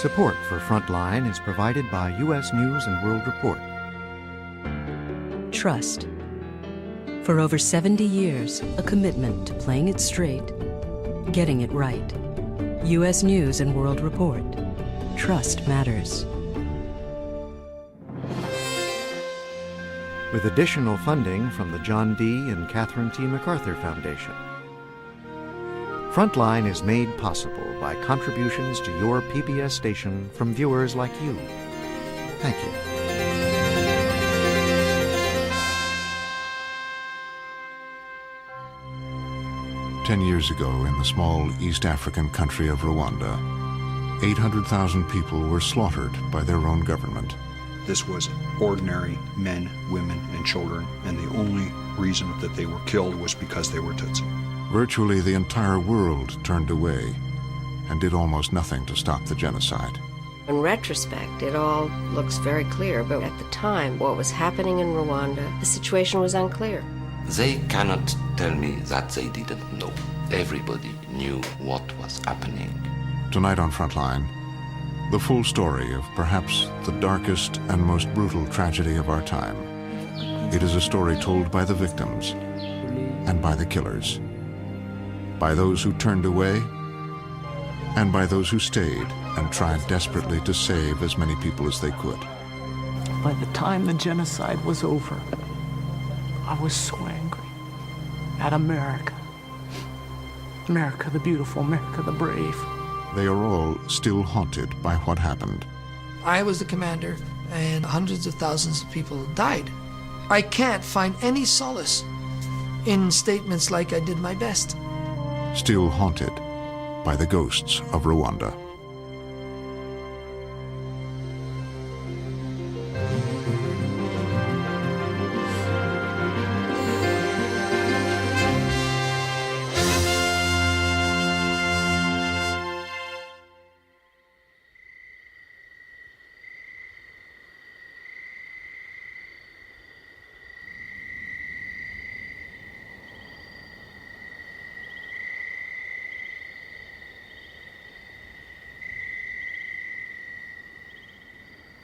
Support for Frontline is provided by U.S. News and World Report. Trust. For over 70 years, a commitment to playing it straight, getting it right. U.S. News and World Report. Trust matters. With additional funding from the John D. and Catherine T. MacArthur Foundation. Frontline is made possible by contributions to your PBS station from viewers like you. Thank you. Ten years ago, in the small East African country of Rwanda, 800,000 people were slaughtered by their own government. This was ordinary men, women, and children, and the only reason that they were killed was because they were Tutsi. Virtually the entire world turned away and did almost nothing to stop the genocide. In retrospect, it all looks very clear, but at the time, what was happening in Rwanda, the situation was unclear. They cannot tell me that they didn't know. Everybody knew what was happening. Tonight on Frontline, the full story of perhaps the darkest and most brutal tragedy of our time. It is a story told by the victims and by the killers, by those who turned away and by those who stayed and tried desperately to save as many people as they could. By the time the genocide was over, I was so angry at America. America the beautiful, America the brave. They are all still haunted by what happened. I was the commander, and hundreds of thousands of people died. I can't find any solace in statements like I did my best. Still haunted by the ghosts of Rwanda.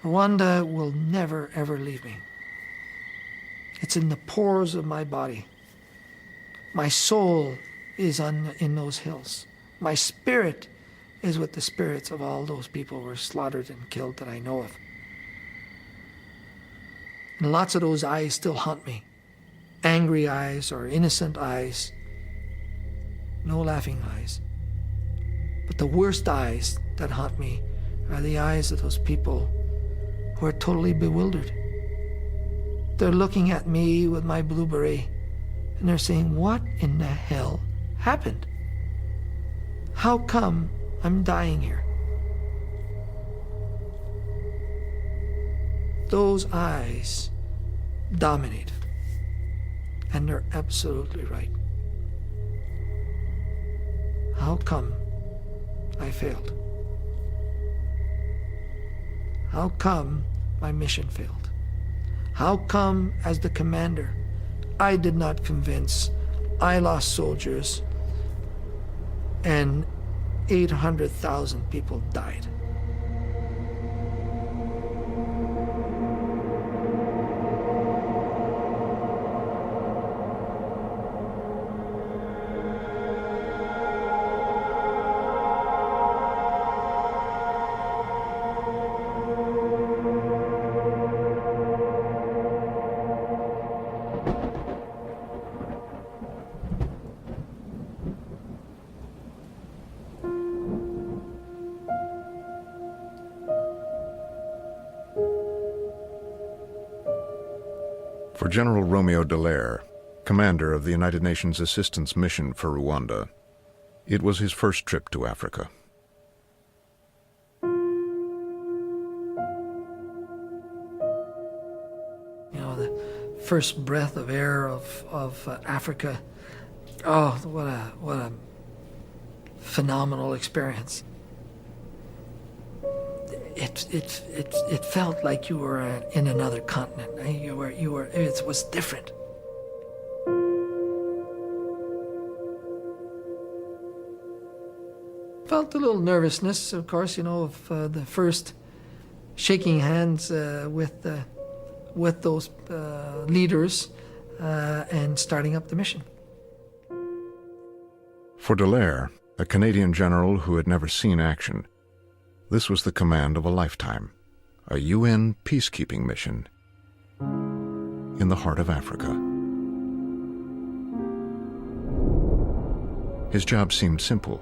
Rwanda will never, ever leave me. It's in the pores of my body. My soul is in those hills. My spirit is with the spirits of all those people who were slaughtered and killed that I know of. And lots of those eyes still haunt me. Angry eyes or innocent eyes. No laughing eyes. But the worst eyes that haunt me are the eyes of those people who are totally bewildered. They're looking at me with my blue beret, and they're saying, what in the hell happened? How come I'm dying here? Those eyes dominate, and they're absolutely right. How come I failed? How come my mission failed? How come, as the commander, I did not convince, I lost soldiers, and 800,000 people died? For General Romeo Dallaire, commander of the United Nations Assistance Mission for Rwanda, it was his first trip to Africa. You know, the first breath of air of Africa. Oh, what a phenomenal experience. It felt like you were in another continent. It was different. Felt a little nervousness, of course, of the first shaking hands with those leaders and starting up the mission. For Dallaire, a Canadian general who had never seen action, this was the command of a lifetime, a UN peacekeeping mission in the heart of Africa. His job seemed simple.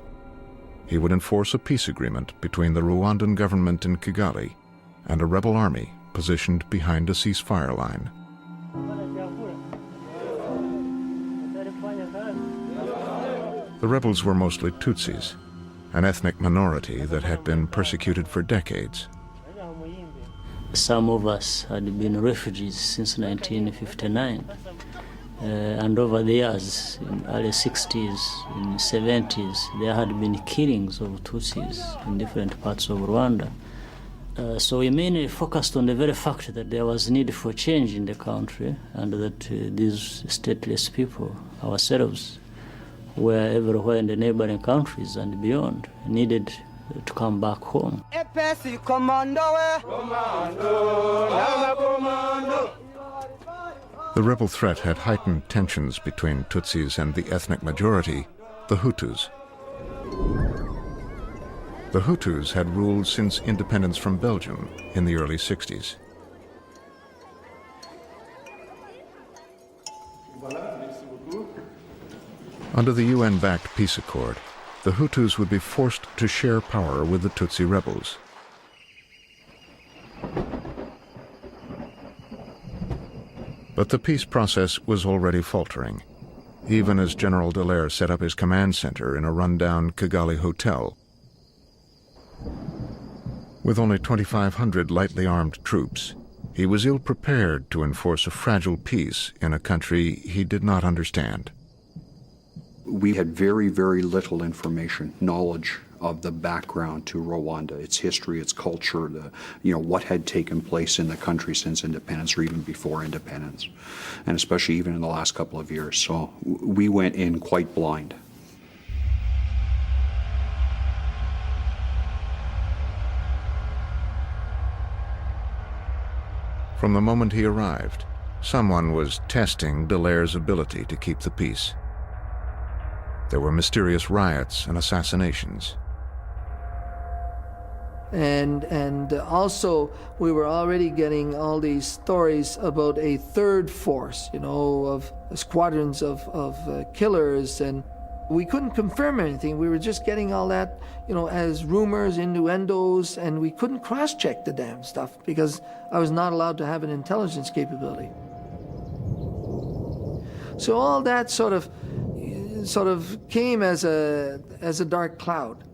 He would enforce a peace agreement between the Rwandan government in Kigali and a rebel army positioned behind a ceasefire line. The rebels were mostly Tutsis, an ethnic minority that had been persecuted for decades. Some of us had been refugees since 1959, and over the years, in early 60s, in 70s, there had been killings of Tutsis in different parts of Rwanda. So we mainly focused on the very fact that there was need for change in the country, and that these stateless people, ourselves, were everywhere in the neighboring countries and beyond, needed to come back home. The rebel threat had heightened tensions between Tutsis and the ethnic majority, the Hutus. The Hutus had ruled since independence from Belgium in the early 60s. Under the UN-backed peace accord, the Hutus would be forced to share power with the Tutsi rebels. But the peace process was already faltering, even as General Dallaire set up his command center in a rundown Kigali hotel. With only 2,500 lightly armed troops, he was ill-prepared to enforce a fragile peace in a country he did not understand. We had very, very little information, knowledge of the background to Rwanda, its history, its culture, what had taken place in the country since independence or even before independence, and especially even in the last couple of years. So we went in quite blind. From the moment he arrived, someone was testing Dallaire's ability to keep the peace. There were mysterious riots and assassinations. And also, we were already getting all these stories about a third force, of squadrons of killers, and we couldn't confirm anything. We were just getting all that, as rumors, innuendos, and we couldn't cross-check the damn stuff because I was not allowed to have an intelligence capability. So all that sort of came as a dark cloud.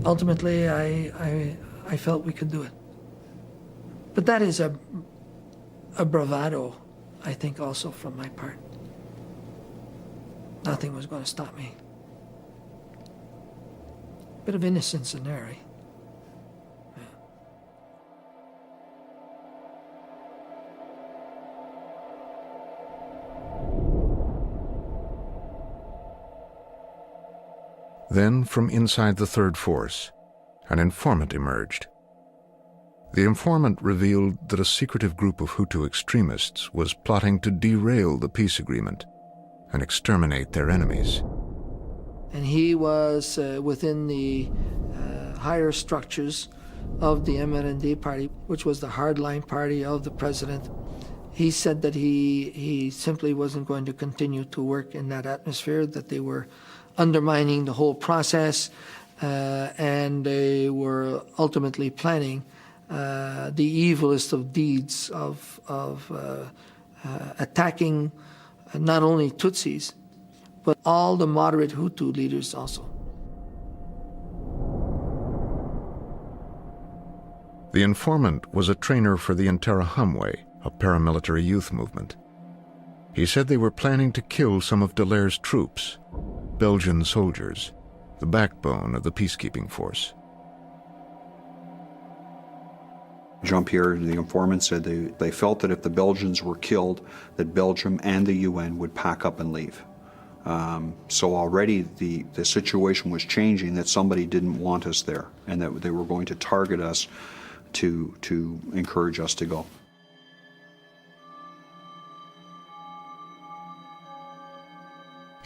Ultimately, I felt we could do it. But that is a bravado, I think, also from my part. Nothing was going to stop me. Bit of innocence in there, eh? Then, from inside the Third Force, an informant emerged. The informant revealed that a secretive group of Hutu extremists was plotting to derail the peace agreement and exterminate their enemies. And he was within the higher structures of the MRND party, which was the hardline party of the president. He said that he simply wasn't going to continue to work in that atmosphere, that they were undermining the whole process, and they were ultimately planning the evilest of deeds of attacking not only Tutsis, but all the moderate Hutu leaders also. The informant was a trainer for the Interahamwe, a paramilitary youth movement. He said they were planning to kill some of Dallaire's troops, Belgian soldiers, the backbone of the peacekeeping force. Jean-Pierre, the informant, said they felt that if the Belgians were killed, that Belgium and the UN would pack up and leave. So already the situation was changing, that somebody didn't want us there and that they were going to target us to encourage us to go.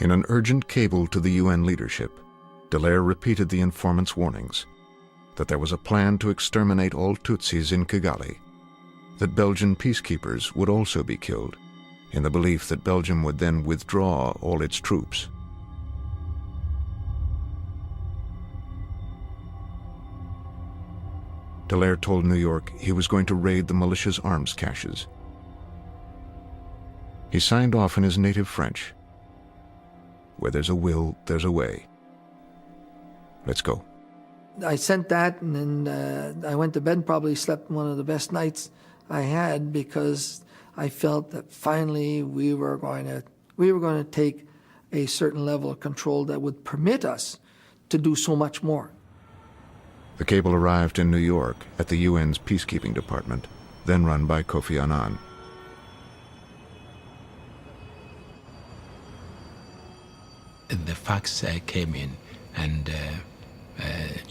In an urgent cable to the UN leadership, Dallaire repeated the informant's warnings that there was a plan to exterminate all Tutsis in Kigali, that Belgian peacekeepers would also be killed, in the belief that Belgium would then withdraw all its troops. Dallaire told New York he was going to raid the militia's arms caches. He signed off in his native French. Where there's a will, there's a way. Let's go. I sent that, and then I went to bed and probably slept one of the best nights I had, because I felt that finally we were going to take a certain level of control that would permit us to do so much more. The cable arrived in New York at the UN's peacekeeping department, then run by Kofi Annan. The fax came in, and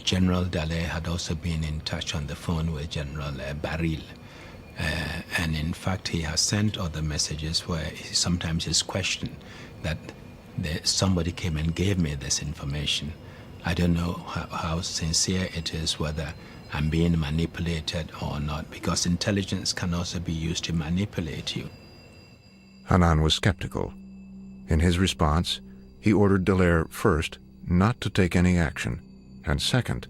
General Dallaire had also been in touch on the phone with General Baril. And in fact, he has sent other messages where sometimes he's questioned that somebody came and gave me this information. I don't know how sincere it is, whether I'm being manipulated or not, because intelligence can also be used to manipulate you. Annan was skeptical. In his response, he ordered Dallaire, first, not to take any action, and second,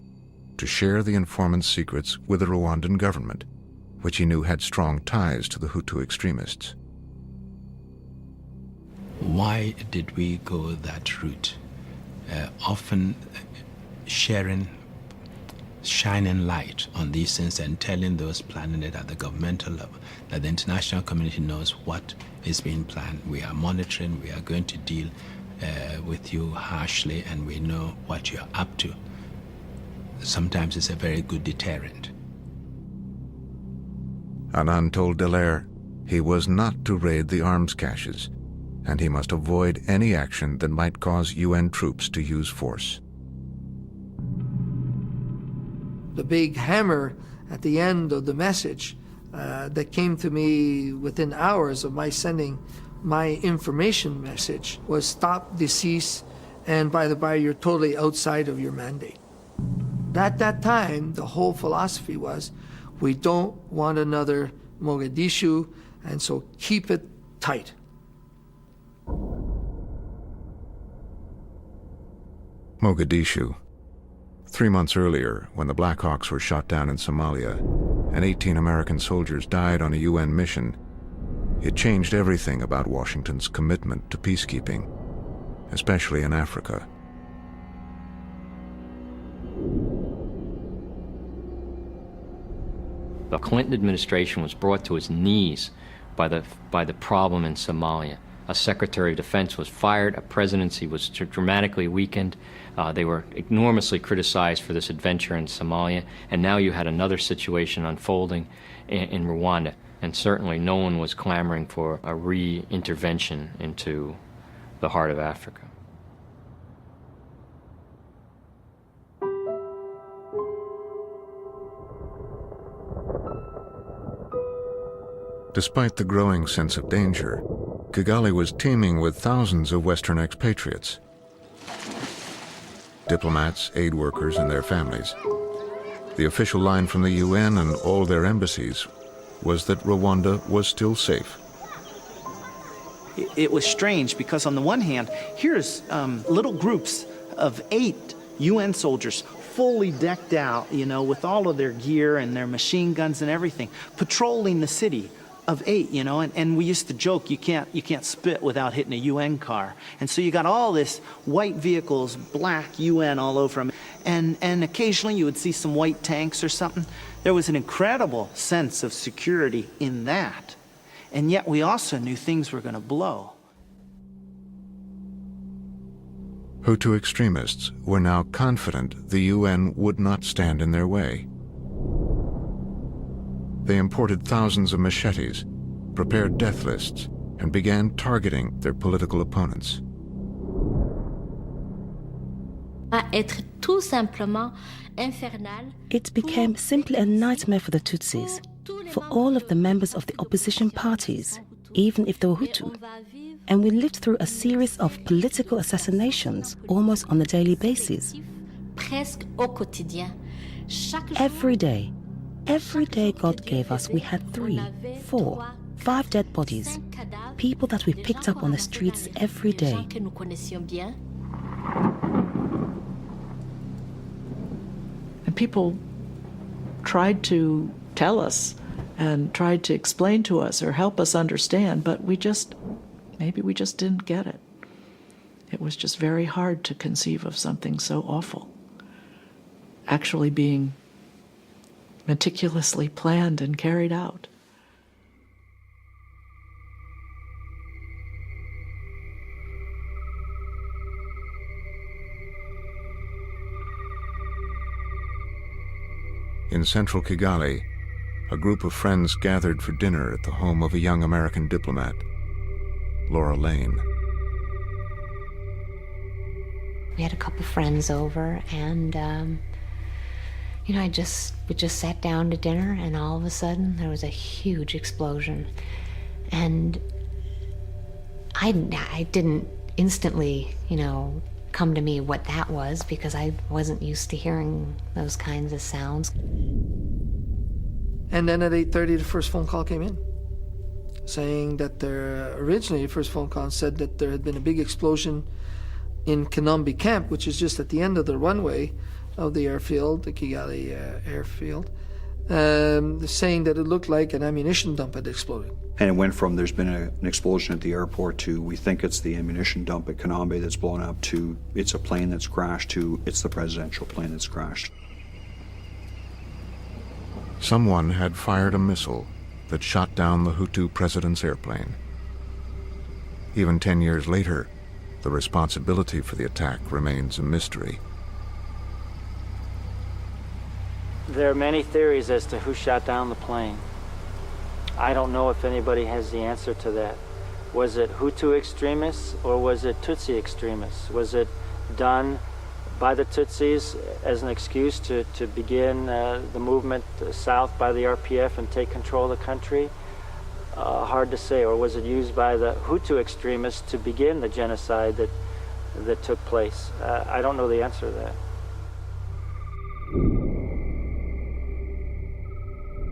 to share the informant's secrets with the Rwandan government, which he knew had strong ties to the Hutu extremists. Why did we go that route? Often shining light on these things and telling those planning it at the governmental level that the international community knows what is being planned. We are monitoring, we are going to deal with you harshly, and we know what you're up to. Sometimes it's a very good deterrent. Annan told Dallaire he was not to raid the arms caches, and he must avoid any action that might cause UN troops to use force. The big hammer at the end of the message that came to me within hours of my sending my information message was stop, decease, and by the by, you're totally outside of your mandate. At that time, the whole philosophy was, we don't want another Mogadishu, and so keep it tight. Mogadishu. 3 months earlier, when the Black Hawks were shot down in Somalia and 18 American soldiers died on a UN mission, it changed everything about Washington's commitment to peacekeeping, especially in Africa. The Clinton administration was brought to its knees by the problem in Somalia. A Secretary of Defense was fired, a presidency was dramatically weakened, they were enormously criticized for this adventure in Somalia, and now you had another situation unfolding in Rwanda, and certainly no one was clamoring for a re-intervention into the heart of Africa. Despite the growing sense of danger, Kigali was teeming with thousands of Western expatriates. Diplomats, aid workers, and their families. The official line from the UN and all their embassies was that Rwanda was still safe. It was strange because on the one hand, here's little groups of 8 UN soldiers fully decked out, you know, with all of their gear and their machine guns and everything, patrolling the city of 8, you know, and we used to joke, you can't spit without hitting a UN car. And so you got all this white vehicles, black UN all over them, and occasionally you would see some white tanks or something. There was an incredible sense of security in that. And yet we also knew things were going to blow. Hutu extremists were now confident the UN would not stand in their way. They imported thousands of machetes, prepared death lists, and began targeting their political opponents. It became simply a nightmare for the Tutsis, for all of the members of the opposition parties, even if they were Hutu. And we lived through a series of political assassinations almost on a daily basis. Every day God gave us, we had 3, 4, 5 dead bodies, people that we picked up on the streets every day. And people tried to tell us and tried to explain to us or help us understand, but maybe we just didn't get it. It was just very hard to conceive of something so awful actually being meticulously planned and carried out. In central Kigali, a group of friends gathered for dinner at the home of a young American diplomat, Laura Lane. We had a couple friends over, and we just sat down to dinner, and all of a sudden there was a huge explosion, and I didn't instantly, come to me what that was, because I wasn't used to hearing those kinds of sounds. And then at 8:30, the first phone call came in, saying that originally the first phone call said that there had been a big explosion in Kanombe camp, which is just at the end of the runway of the airfield, the Kigali airfield, saying that it looked like an ammunition dump had exploded. And it went from there's been an explosion at the airport to we think it's the ammunition dump at Kanombe that's blown up to it's a plane that's crashed to it's the presidential plane that's crashed. Someone had fired a missile that shot down the Hutu president's airplane. Even 10 years later, the responsibility for the attack remains a mystery. There are many theories as to who shot down the plane. I don't know if anybody has the answer to that. Was it Hutu extremists or was it Tutsi extremists? Was it done by the Tutsis as an excuse to begin the movement south by the RPF and take control of the country? Hard to say. Or was it used by the Hutu extremists to begin the genocide that took place? I don't know the answer to that.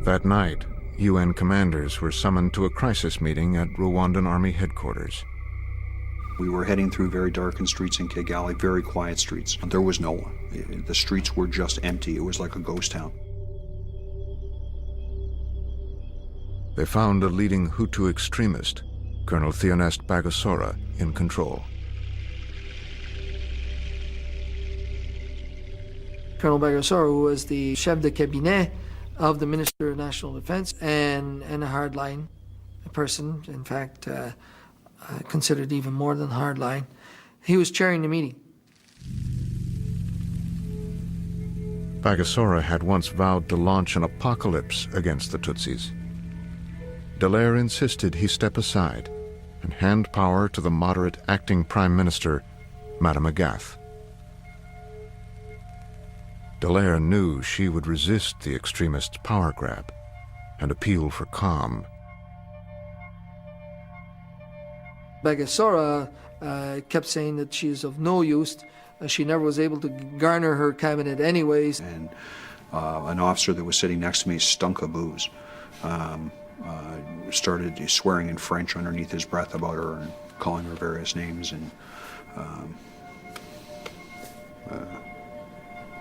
That night, UN commanders were summoned to a crisis meeting at Rwandan Army headquarters. We were heading through very darkened streets in Kigali, very quiet streets. There was no one. The streets were just empty. It was like a ghost town. They found a leading Hutu extremist, Colonel Theoneste Bagosora, in control. Colonel Bagosora, who was the chef de cabinet of the Minister of National Defense and a hardline person, in fact, considered even more than hardline. He was chairing the meeting. Bagosora had once vowed to launch an apocalypse against the Tutsis. Dallaire insisted he step aside and hand power to the moderate acting Prime Minister, Madame Agath. Dallaire knew she would resist the extremist's power grab and appeal for calm. Bagosora kept saying that she is of no use. She never was able to garner her cabinet anyways. And an officer that was sitting next to me stunk of booze. Started swearing in French underneath his breath about her and calling her various names. And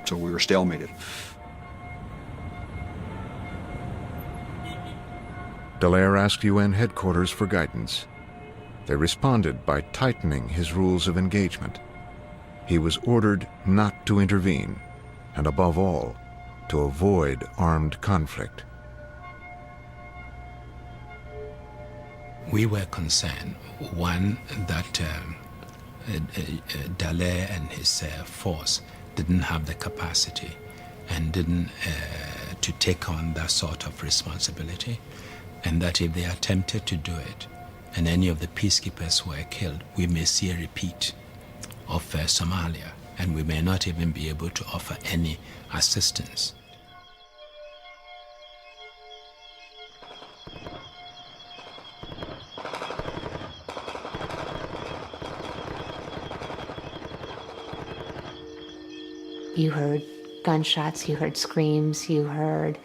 so we were stalemated. Dallaire asked UN headquarters for guidance. They responded by tightening his rules of engagement. He was ordered not to intervene, and above all, to avoid armed conflict. We were concerned, one, that Dallaire and his force didn't have the capacity and didn't to take on that sort of responsibility, and that if they attempted to do it and any of the peacekeepers were killed, we may see a repeat of Somalia, and we may not even be able to offer any assistance. You heard gunshots, you heard screams, you heard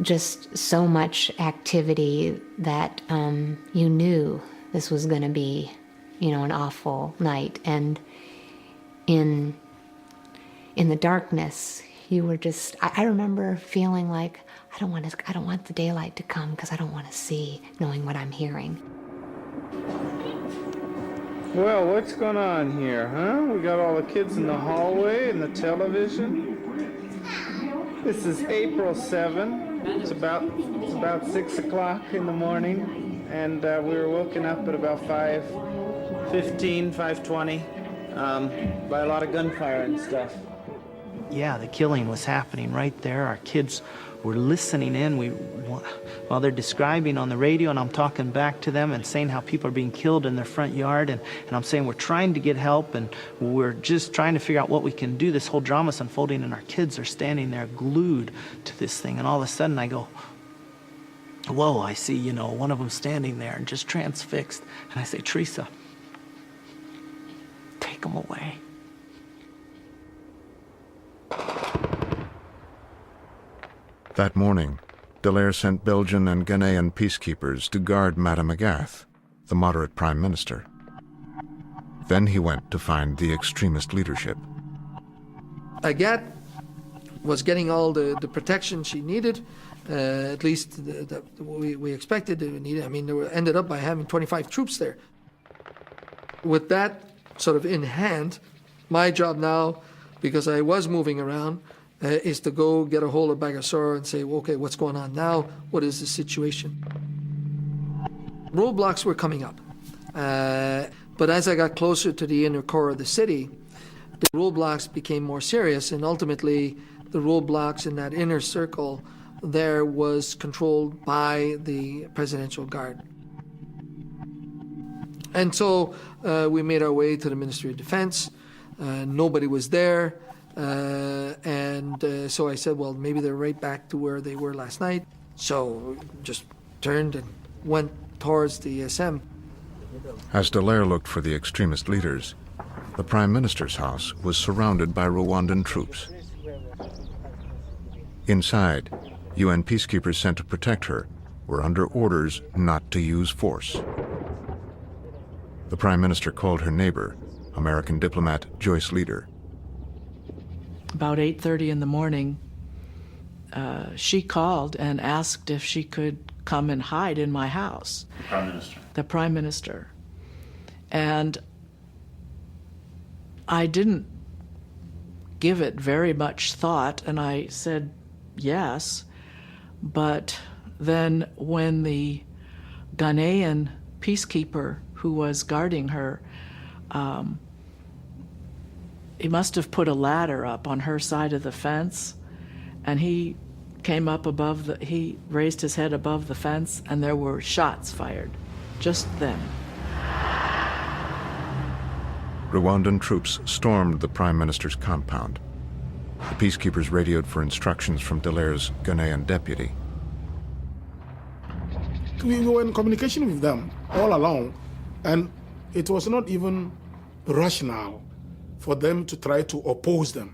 just so much activity that you knew this was going to be, an awful night. And in the darkness, you were just, I remember feeling like, I don't want the daylight to come because I don't want to see, knowing what I'm hearing. Well, what's going on here, huh? We got all the kids in the hallway and the television. This is April 7. It's about 6 o'clock in the morning, and we were woken up at about 5:15, 5:20 by a lot of gunfire and stuff. Yeah, the killing was happening right there. Our kids were listening in while they're describing on the radio, and I'm talking back to them and saying how people are being killed in their front yard, and I'm saying we're trying to get help, and we're just trying to figure out what we can do. This whole drama's unfolding, and our kids are standing there glued to this thing, and all of a sudden I go, whoa, I see, one of them standing there and just transfixed, and I say, Teresa, take them away. That morning, Dallaire sent Belgian and Ghanaian peacekeepers to guard Madame Agath, the moderate prime minister. Then he went to find the extremist leadership. Agath was getting all the protection she needed, at least we expected it needed. I mean, they ended up by having 25 troops there. With that sort of in hand, my job now, because I was moving around, is to go get a hold of Bagassar and say, well, okay, what's going on now? What is the situation? Roadblocks were coming up. But as I got closer to the inner core of the city, the roadblocks became more serious, and ultimately the roadblocks in that inner circle there was controlled by the Presidential Guard. And so we made our way to the Ministry of Defense. Nobody was there. So I said, well, maybe they're right back to where they were last night. So just turned and went towards the ESM. As Dallaire looked for the extremist leaders, the Prime Minister's house was surrounded by Rwandan troops. Inside, UN peacekeepers sent to protect her were under orders not to use force. The Prime Minister called her neighbor, American diplomat Joyce Leader. About 8:30 in the morning, she called and asked if she could come and hide in my house. The Prime Minister. The Prime Minister. And I didn't give it very much thought, and I said yes. But then when the Ghanaian peacekeeper who was guarding her, he must have put a ladder up on her side of the fence, and he came up he raised his head above the fence, and there were shots fired just then. Rwandan troops stormed the Prime Minister's compound. The peacekeepers radioed for instructions from Dallaire's Ghanaian deputy. We were in communication with them all along, and it was not even rational for them to try to oppose them.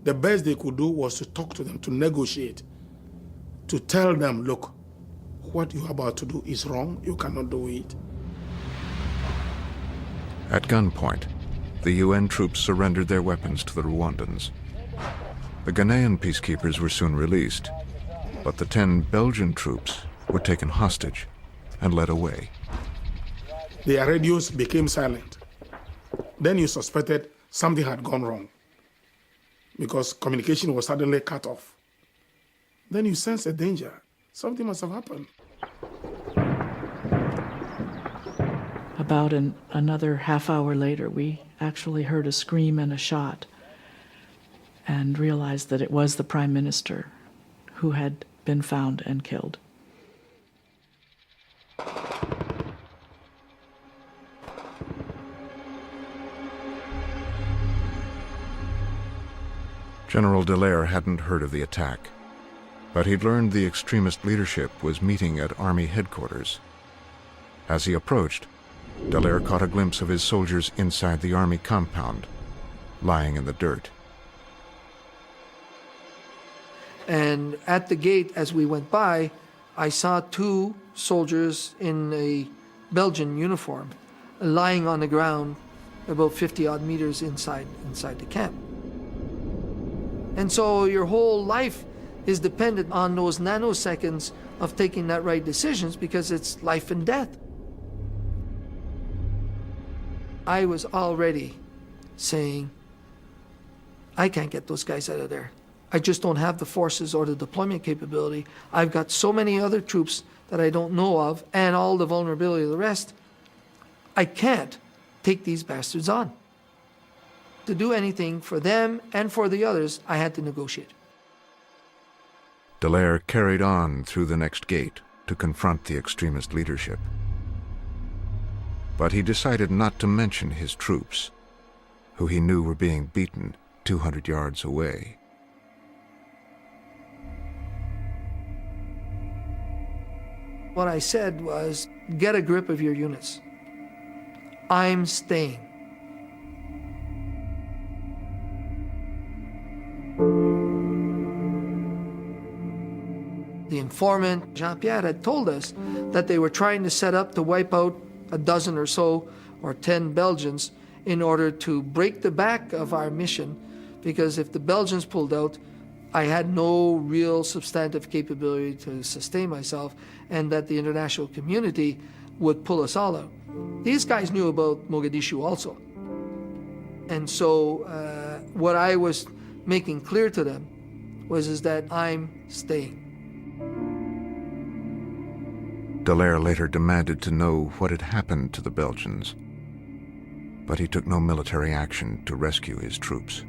The best they could do was to talk to them, to negotiate, to tell them, look, what you're about to do is wrong, you cannot do it. At gunpoint, the UN troops surrendered their weapons to the Rwandans. The Ghanaian peacekeepers were soon released, but the 10 Belgian troops were taken hostage and led away. Their radios became silent. Then you suspected something had gone wrong because communication was suddenly cut off. Then you sense a danger. Something must have happened. About another half hour later, we actually heard a scream and a shot and realized that it was the Prime Minister who had been found and killed. General Dallaire hadn't heard of the attack, but he'd learned the extremist leadership was meeting at Army headquarters. As he approached, Dallaire caught a glimpse of his soldiers inside the Army compound, lying in the dirt. And at the gate, as we went by, I saw 2 soldiers in a Belgian uniform lying on the ground about 50-odd meters inside the camp. And so your whole life is dependent on those nanoseconds of taking that right decisions, because it's life and death. I was already saying, I can't get those guys out of there. I just don't have the forces or the deployment capability. I've got so many other troops that I don't know of, and all the vulnerability of the rest. I can't take these bastards on. To do anything for them and for the others, I had to negotiate. Dallaire carried on through the next gate to confront the extremist leadership. But he decided not to mention his troops, who he knew were being beaten 200 yards away. What I said was, get a grip of your units. I'm staying. The informant, Jean-Pierre, had told us that they were trying to set up to wipe out a dozen or so, or 10 Belgians, in order to break the back of our mission, because if the Belgians pulled out, I had no real substantive capability to sustain myself, and that the international community would pull us all out. These guys knew about Mogadishu also. And so what I was making clear to them was that I'm staying. Dallaire later demanded to know what had happened to the Belgians, but he took no military action to rescue his troops.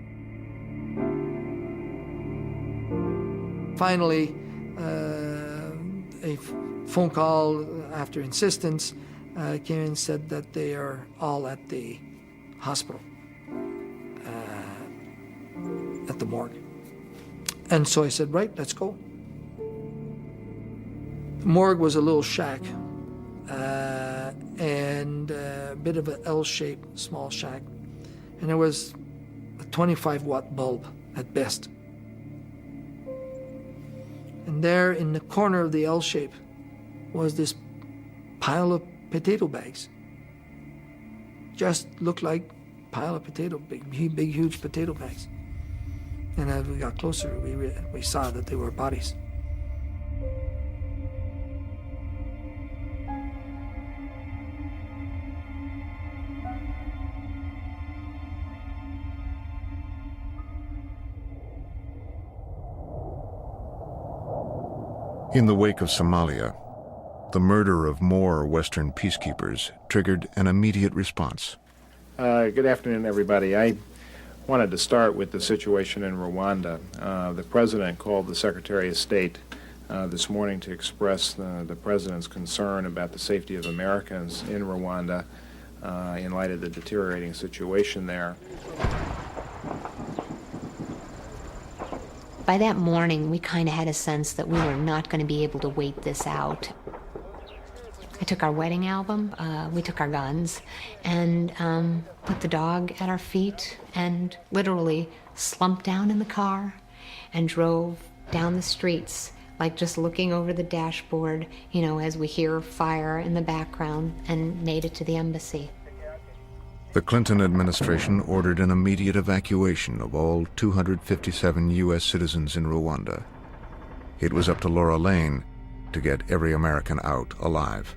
Finally, a phone call after insistence came and said that they are all at the hospital, at the morgue. And so I said, right, let's go. The morgue was a little shack, and a bit of an L-shaped small shack. And there was a 25-watt bulb at best. And there in the corner of the L shape was this pile of potato bags. Just looked like a pile of big, huge potato bags. And as we got closer, we saw that they were bodies. In the wake of Somalia, the murder of more Western peacekeepers triggered an immediate response. Good afternoon, everybody. I wanted to start with the situation in Rwanda. The President called the Secretary of State this morning to express the President's concern about the safety of Americans in Rwanda in light of the deteriorating situation there. By that morning, we kind of had a sense that we were not going to be able to wait this out. I took our wedding album, we took our guns, and put the dog at our feet, and literally slumped down in the car and drove down the streets, like just looking over the dashboard, you know, as we hear fire in the background, and made it to the embassy. The Clinton administration ordered an immediate evacuation of all 257 U.S. citizens in Rwanda. It was up to Laura Lane to get every American out alive.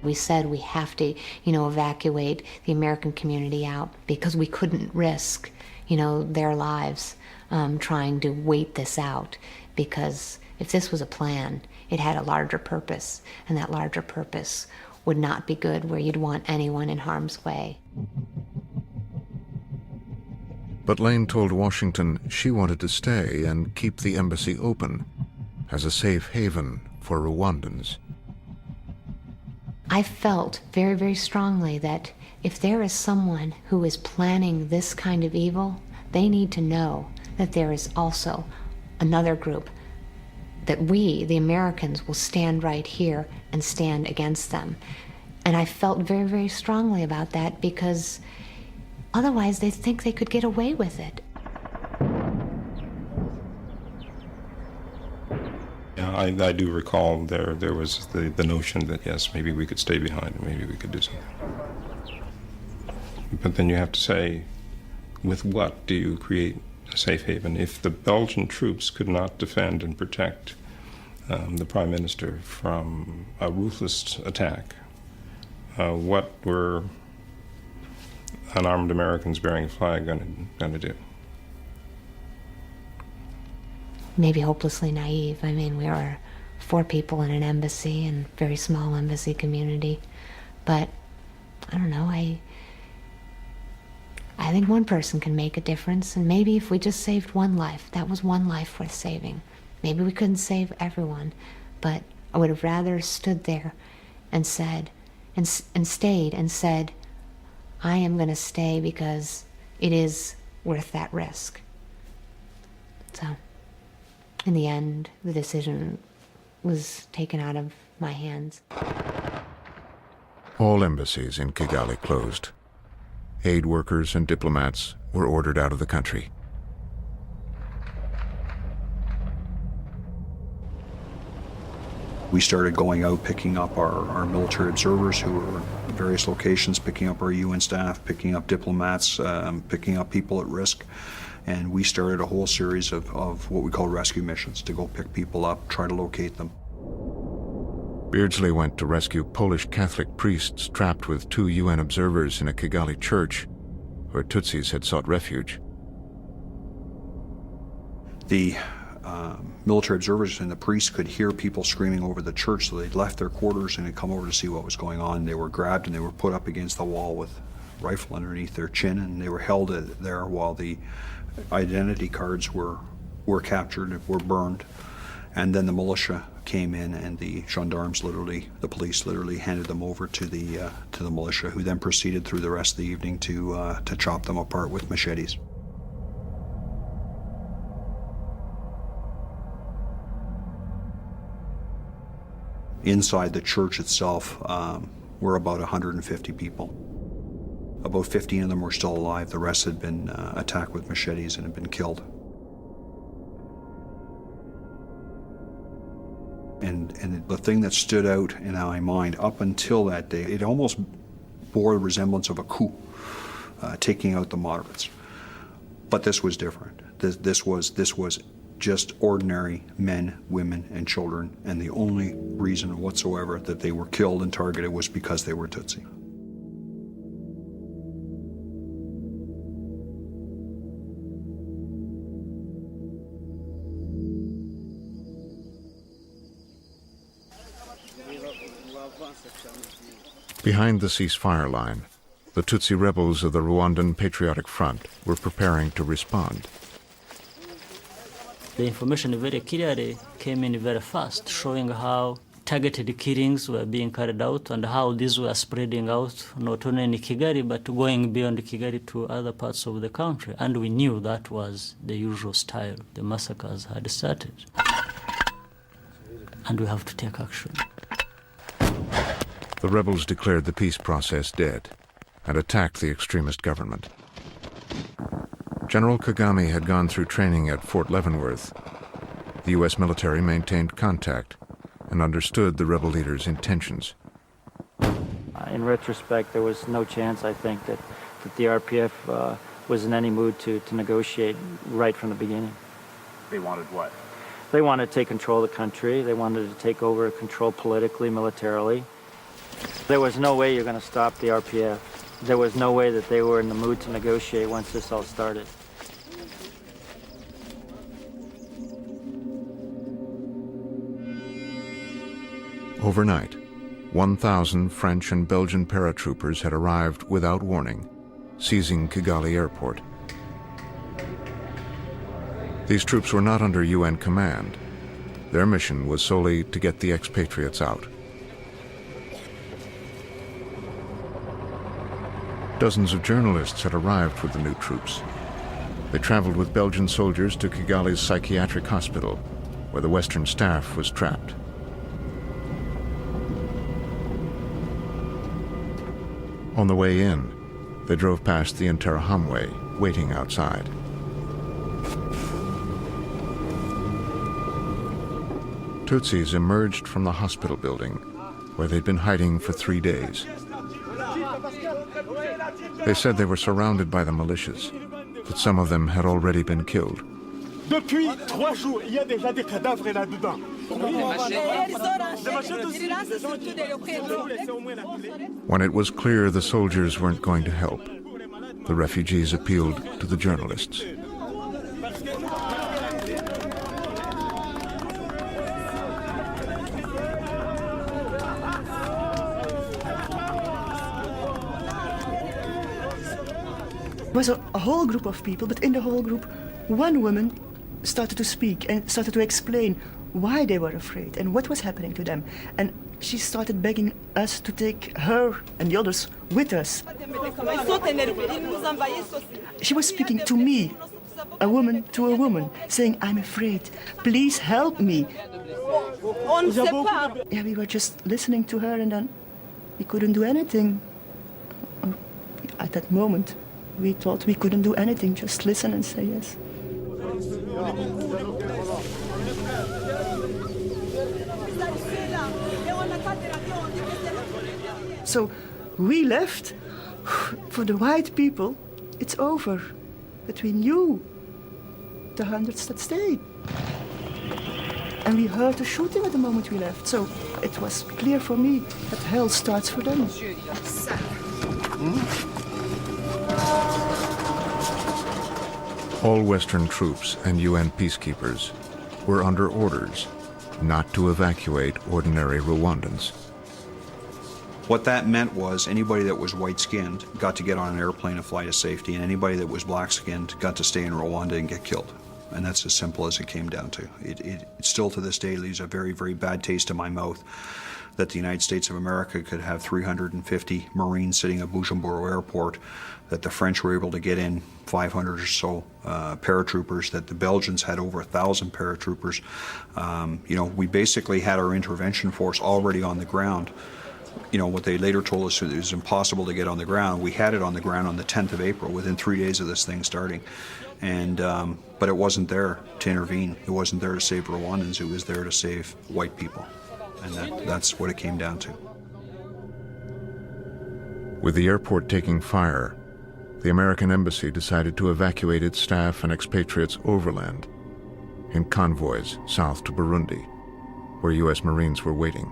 We said we have to, evacuate the American community out because we couldn't risk, their lives trying to wait this out. Because if this was a plan, it had a larger purpose, and that larger purpose would not be good where you'd want anyone in harm's way. But Lane told Washington she wanted to stay and keep the embassy open as a safe haven for Rwandans. I felt very, very strongly that if there is someone who is planning this kind of evil, They need to know that there is also another group, that we, the Americans, will stand right here and stand against them. And I felt very, very strongly about that, because otherwise they think they could get away with it. Yeah, I do recall there was the notion that, yes, maybe we could stay behind and maybe we could do something. But then you have to say, with what do you create a safe haven? If the Belgian troops could not defend and protect the Prime Minister from a ruthless attack, what were unarmed Americans bearing a flag going to do? Maybe hopelessly naive. I mean, we were 4 people in an embassy, and very small embassy community. But I don't know, I think one person can make a difference, and maybe if we just saved one life, that was one life worth saving. Maybe we couldn't save everyone, but I would have rather stood there and said, and stayed and said, I am going to stay because it is worth that risk. So, in the end, the decision was taken out of my hands. All embassies in Kigali closed. Aid workers and diplomats were ordered out of the country. We started going out, picking up our military observers who were at various locations, picking up our UN staff, picking up diplomats, picking up people at risk. And we started a whole series of what we call rescue missions, to go pick people up, try to locate them. Beardsley went to rescue Polish Catholic priests trapped with 2 UN observers in a Kigali church where Tutsis had sought refuge. The military observers and the priests could hear people screaming over the church, so they'd left their quarters and had come over to see what was going on. They were grabbed and they were put up against the wall with a rifle underneath their chin, and they were held there while the identity cards were captured, were burned. And then the militia came in, and the gendarmes the police literally handed them over to the militia, who then proceeded through the rest of the evening to chop them apart with machetes. Inside the church itself were about 150 people. About 15 of them were still alive. The rest had been attacked with machetes and had been killed. And the thing that stood out in my mind up until that day, it almost bore the resemblance of a coup, taking out the moderates. But this was different. This was just ordinary men, women, and children, and the only reason whatsoever that they were killed and targeted was because they were Tutsi. Behind the ceasefire line, the Tutsi rebels of the Rwandan Patriotic Front were preparing to respond. The information very clearly came in very fast, showing how targeted killings were being carried out and how these were spreading out, not only in Kigali, but going beyond Kigali to other parts of the country. And we knew that was the usual style. The massacres had started. And we have to take action. The rebels declared the peace process dead and attacked the extremist government. General Kagame had gone through training at Fort Leavenworth. The U.S. military maintained contact and understood the rebel leader's intentions. In retrospect, there was no chance, I think, that the RPF was in any mood to negotiate right from the beginning. They wanted what? They wanted to take control of the country. They wanted to take over control politically, militarily. There was no way you're going to stop the RPF. There was no way that they were in the mood to negotiate once this all started. Overnight, 1,000 French and Belgian paratroopers had arrived without warning, seizing Kigali airport. These troops were not under UN command. Their mission was solely to get the expatriates out. Dozens of journalists had arrived with the new troops. They traveled with Belgian soldiers to Kigali's psychiatric hospital, where the Western staff was trapped. On the way in, they drove past the Interahamwe, waiting outside. Tutsis emerged from the hospital building, where they'd been hiding for 3 days. They said they were surrounded by the militias, that some of them had already been killed. Depuis 3 jours, il y a déjà des cadavres là-dedans. When it was clear the soldiers weren't going to help, the refugees appealed to the journalists. It was a whole group of people, but in the whole group, one woman started to speak and started to explain why they were afraid and what was happening to them. And she started begging us to take her and the others with us. She was speaking to me, a woman to a woman, saying, "I'm afraid, please help me." Yeah, we were just listening to her, and then we couldn't do anything. At that moment, we thought we couldn't do anything, just listen and say yes. So we left. For the white people, it's over. Between you, the hundreds that stayed. And we heard the shooting at the moment we left, so it was clear for me that hell starts for them. All Western troops and UN peacekeepers were under orders not to evacuate ordinary Rwandans. What that meant was anybody that was white-skinned got to get on an airplane and fly to safety, and anybody that was black-skinned got to stay in Rwanda and get killed. And that's as simple as it came down to. It still to this day leaves a very, very bad taste in my mouth that the United States of America could have 350 Marines sitting at Bujumbura Airport, that the French were able to get in 500 or so paratroopers, that the Belgians had over 1,000 paratroopers. You know, we basically had our intervention force already on the ground. You know, what they later told us it was impossible to get on the ground. We had it on the ground on the 10th of April, within 3 days of this thing starting. And, but it wasn't there to intervene. It wasn't there to save Rwandans. It was there to save white people. And that's what it came down to. With the airport taking fire, the American embassy decided to evacuate its staff and expatriates overland in convoys south to Burundi, where U.S. Marines were waiting.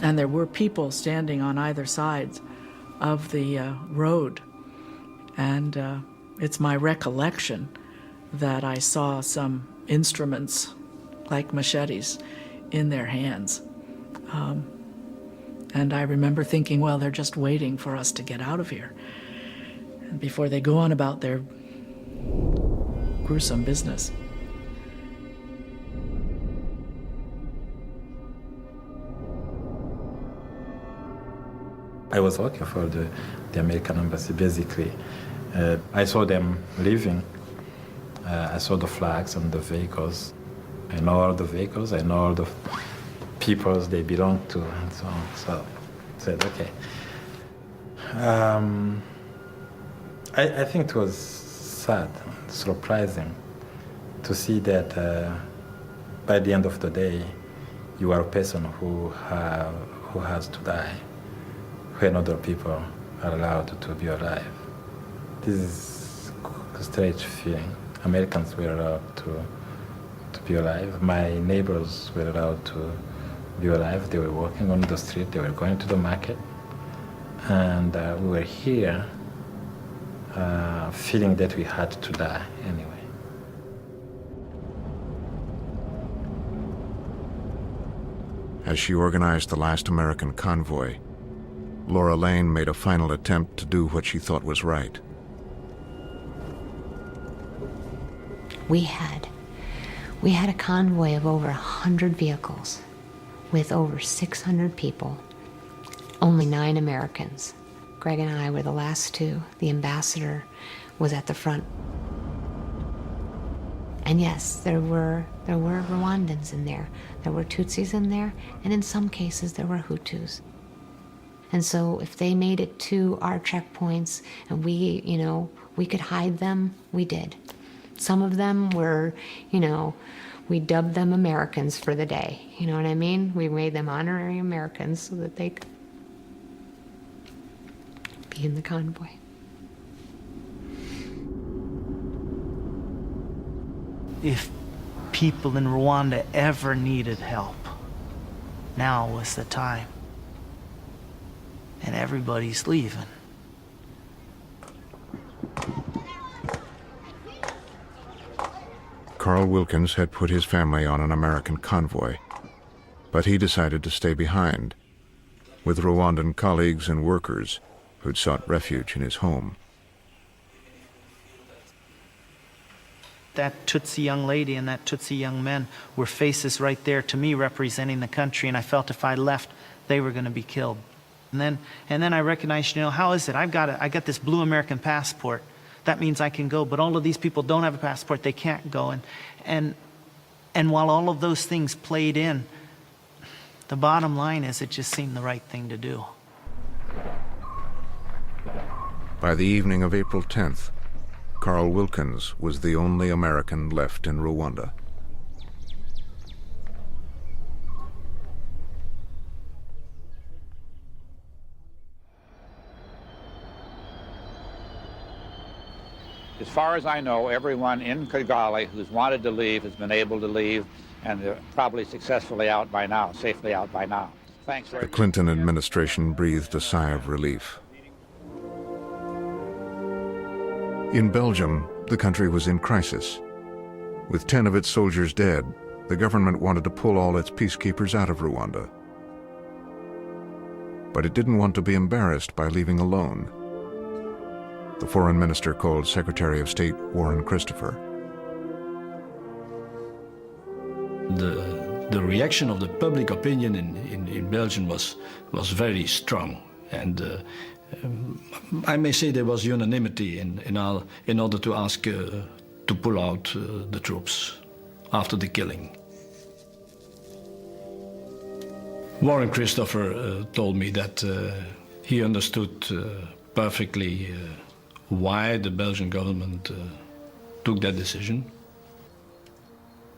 And there were people standing on either side of the road. And it's my recollection that I saw some instruments like machetes in their hands. And I remember thinking, well, they're just waiting for us to get out of here and before they go on about their gruesome business. I was working for the American embassy, basically. I saw them leaving. I saw the flags on the vehicles. I know all the vehicles, I know all the peoples they belong to, and so on. So I said, okay. I think it was sad, surprising to see that by the end of the day, you are a person who has to die, when other people are allowed to be alive. This is a strange feeling. Americans were allowed to be alive. My neighbors were allowed to be alive. They were walking on the street, they were going to the market. And we were here feeling that we had to die anyway. As she organized the last American convoy, Laura Lane made a final attempt to do what she thought was right. We had a convoy of over 100 vehicles with over 600 people, only 9 Americans. Greg and I were the last 2. The ambassador was at the front. And yes, there were Rwandans in there. There were Tutsis in there, and in some cases there were Hutus. And so if they made it to our checkpoints and we could hide them, we did. Some of them were, we dubbed them Americans for the day. You know what I mean? We made them honorary Americans so that they could be in the convoy. If people in Rwanda ever needed help, now was the time. And everybody's leaving. Carl Wilkins had put his family on an American convoy, but he decided to stay behind with Rwandan colleagues and workers who'd sought refuge in his home. That Tutsi young lady and that Tutsi young man were faces right there to me representing the country, and I felt if I left, they were going to be killed. And then I recognized, how is it? I got this blue American passport. That means I can go, but all of these people don't have a passport. They can't go. And while all of those things played in, the bottom line is it just seemed the right thing to do. By the evening of April 10th, Carl Wilkins was the only American left in Rwanda. As far as I know, everyone in Kigali who's wanted to leave has been able to leave, and they're probably successfully out by now, safely out by now. Thanks very much. The Clinton administration breathed a sigh of relief. In Belgium, the country was in crisis. With 10 of its soldiers dead, the government wanted to pull all its peacekeepers out of Rwanda. But it didn't want to be embarrassed by leaving alone. The foreign minister called Secretary of State Warren Christopher. The reaction of the public opinion in Belgium was very strong, and I may say there was unanimity in order to ask to pull out the troops after the killing. Warren Christopher told me that he understood perfectly why the Belgian government took that decision.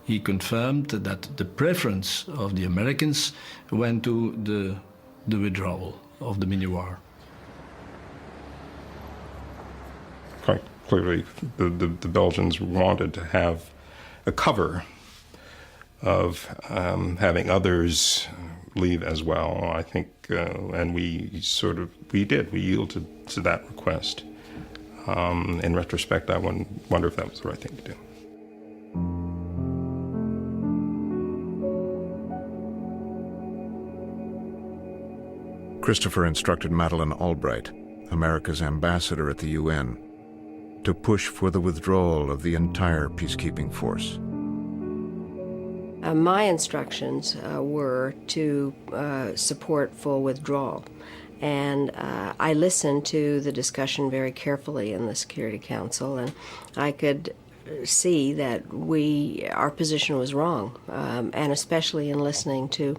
He confirmed that the preference of the Americans went to the withdrawal of the Minuar. Quite clearly, the Belgians wanted to have a cover of having others leave as well, I think, and we did. We yielded to that request. In retrospect, I wonder if that was the right thing to do. Christopher instructed Madeleine Albright, America's ambassador at the UN, to push for the withdrawal of the entire peacekeeping force. My instructions were to support full withdrawal. And I listened to the discussion very carefully in the Security Council, and I could see that our position was wrong, and especially in listening to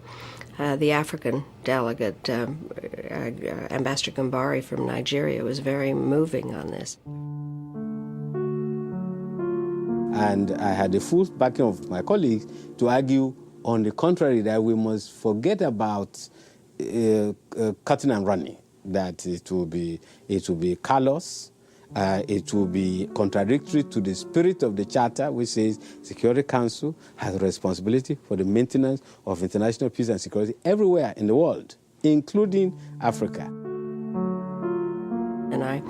the African delegate, Ambassador Gambari from Nigeria, was very moving on this. And I had the full backing of my colleagues to argue on the contrary, that we must forget about cutting and running, that it will be callous, it will be contradictory to the spirit of the Charter, which says Security Council has a responsibility for the maintenance of international peace and security everywhere in the world, including Africa. And I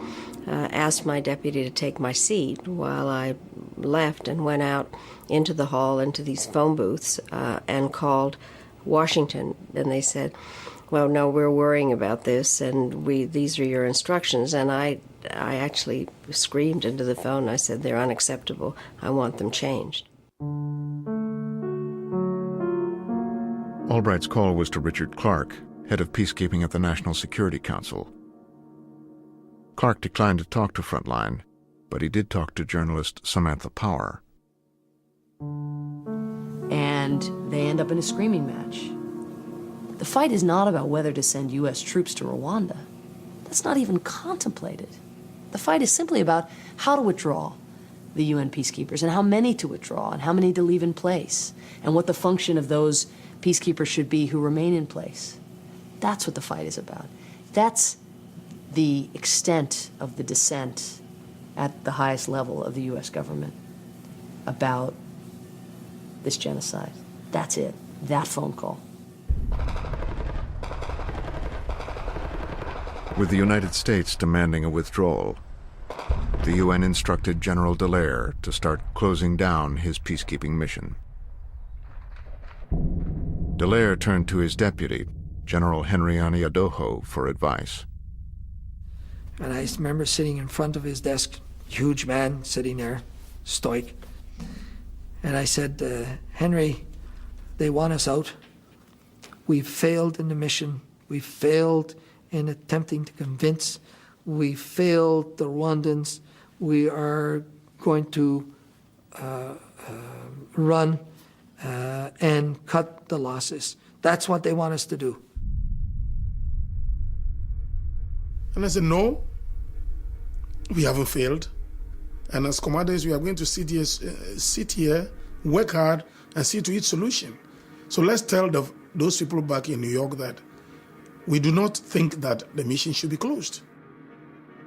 asked my deputy to take my seat while I left and went out into the hall, into these phone booths, and called Washington. And they said, well, no, we're worrying about this, and these are your instructions. And I actually screamed into the phone. I said, they're unacceptable. I want them changed. Albright's call was to Richard Clark, head of peacekeeping at the National Security Council. Clark declined to talk to Frontline, but he did talk to journalist Samantha Power. and they end up in a screaming match. The fight is not about whether to send U.S. troops to Rwanda. That's not even contemplated. The fight is simply about how to withdraw the UN peacekeepers and how many to withdraw and how many to leave in place and what the function of those peacekeepers should be who remain in place. That's what the fight is about. That's the extent of the dissent at the highest level of the U.S. government about this genocide. That's it. That phone call. With the United States demanding a withdrawal, the UN instructed General Dallaire to start closing down his peacekeeping mission. Dallaire turned to his deputy, General Henry Aniadoho, for advice. And I remember sitting in front of his desk, huge man sitting there, stoic. And I said, Henry, they want us out. We've failed in the mission. We've failed in attempting to convince. We failed the Rwandans. We are going to run and cut the losses. That's what they want us to do. And I said, no, we haven't failed. And as commanders, we are going to sit here, work hard, and see to its solution. So let's tell those people back in New York that we do not think that the mission should be closed.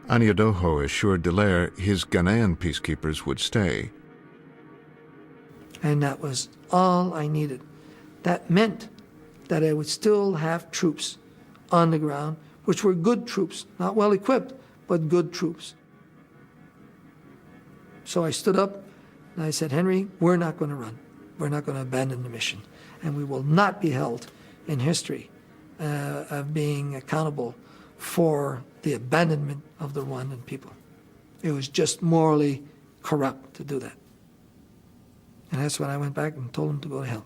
Aniadoho assured Dallaire his Ghanaian peacekeepers would stay. And that was all I needed. That meant that I would still have troops on the ground, which were good troops, not well equipped, but good troops. So I stood up and I said, Henry, we're not going to run. We're not going to abandon the mission. And we will not be held in history of being accountable for the abandonment of the Rwandan people. It was just morally corrupt to do that. And that's when I went back and told them to go to hell.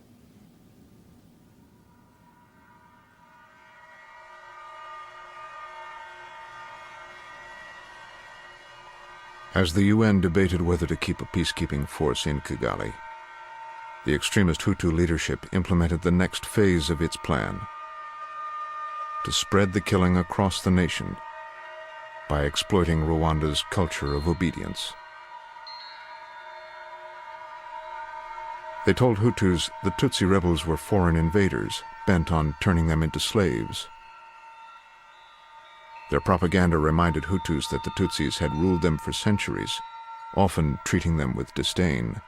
As the UN debated whether to keep a peacekeeping force in Kigali, the extremist Hutu leadership implemented the next phase of its plan: to spread the killing across the nation by exploiting Rwanda's culture of obedience. They told Hutus the Tutsi rebels were foreign invaders, bent on turning them into slaves. Their propaganda reminded Hutus that the Tutsis had ruled them for centuries, often treating them with disdain.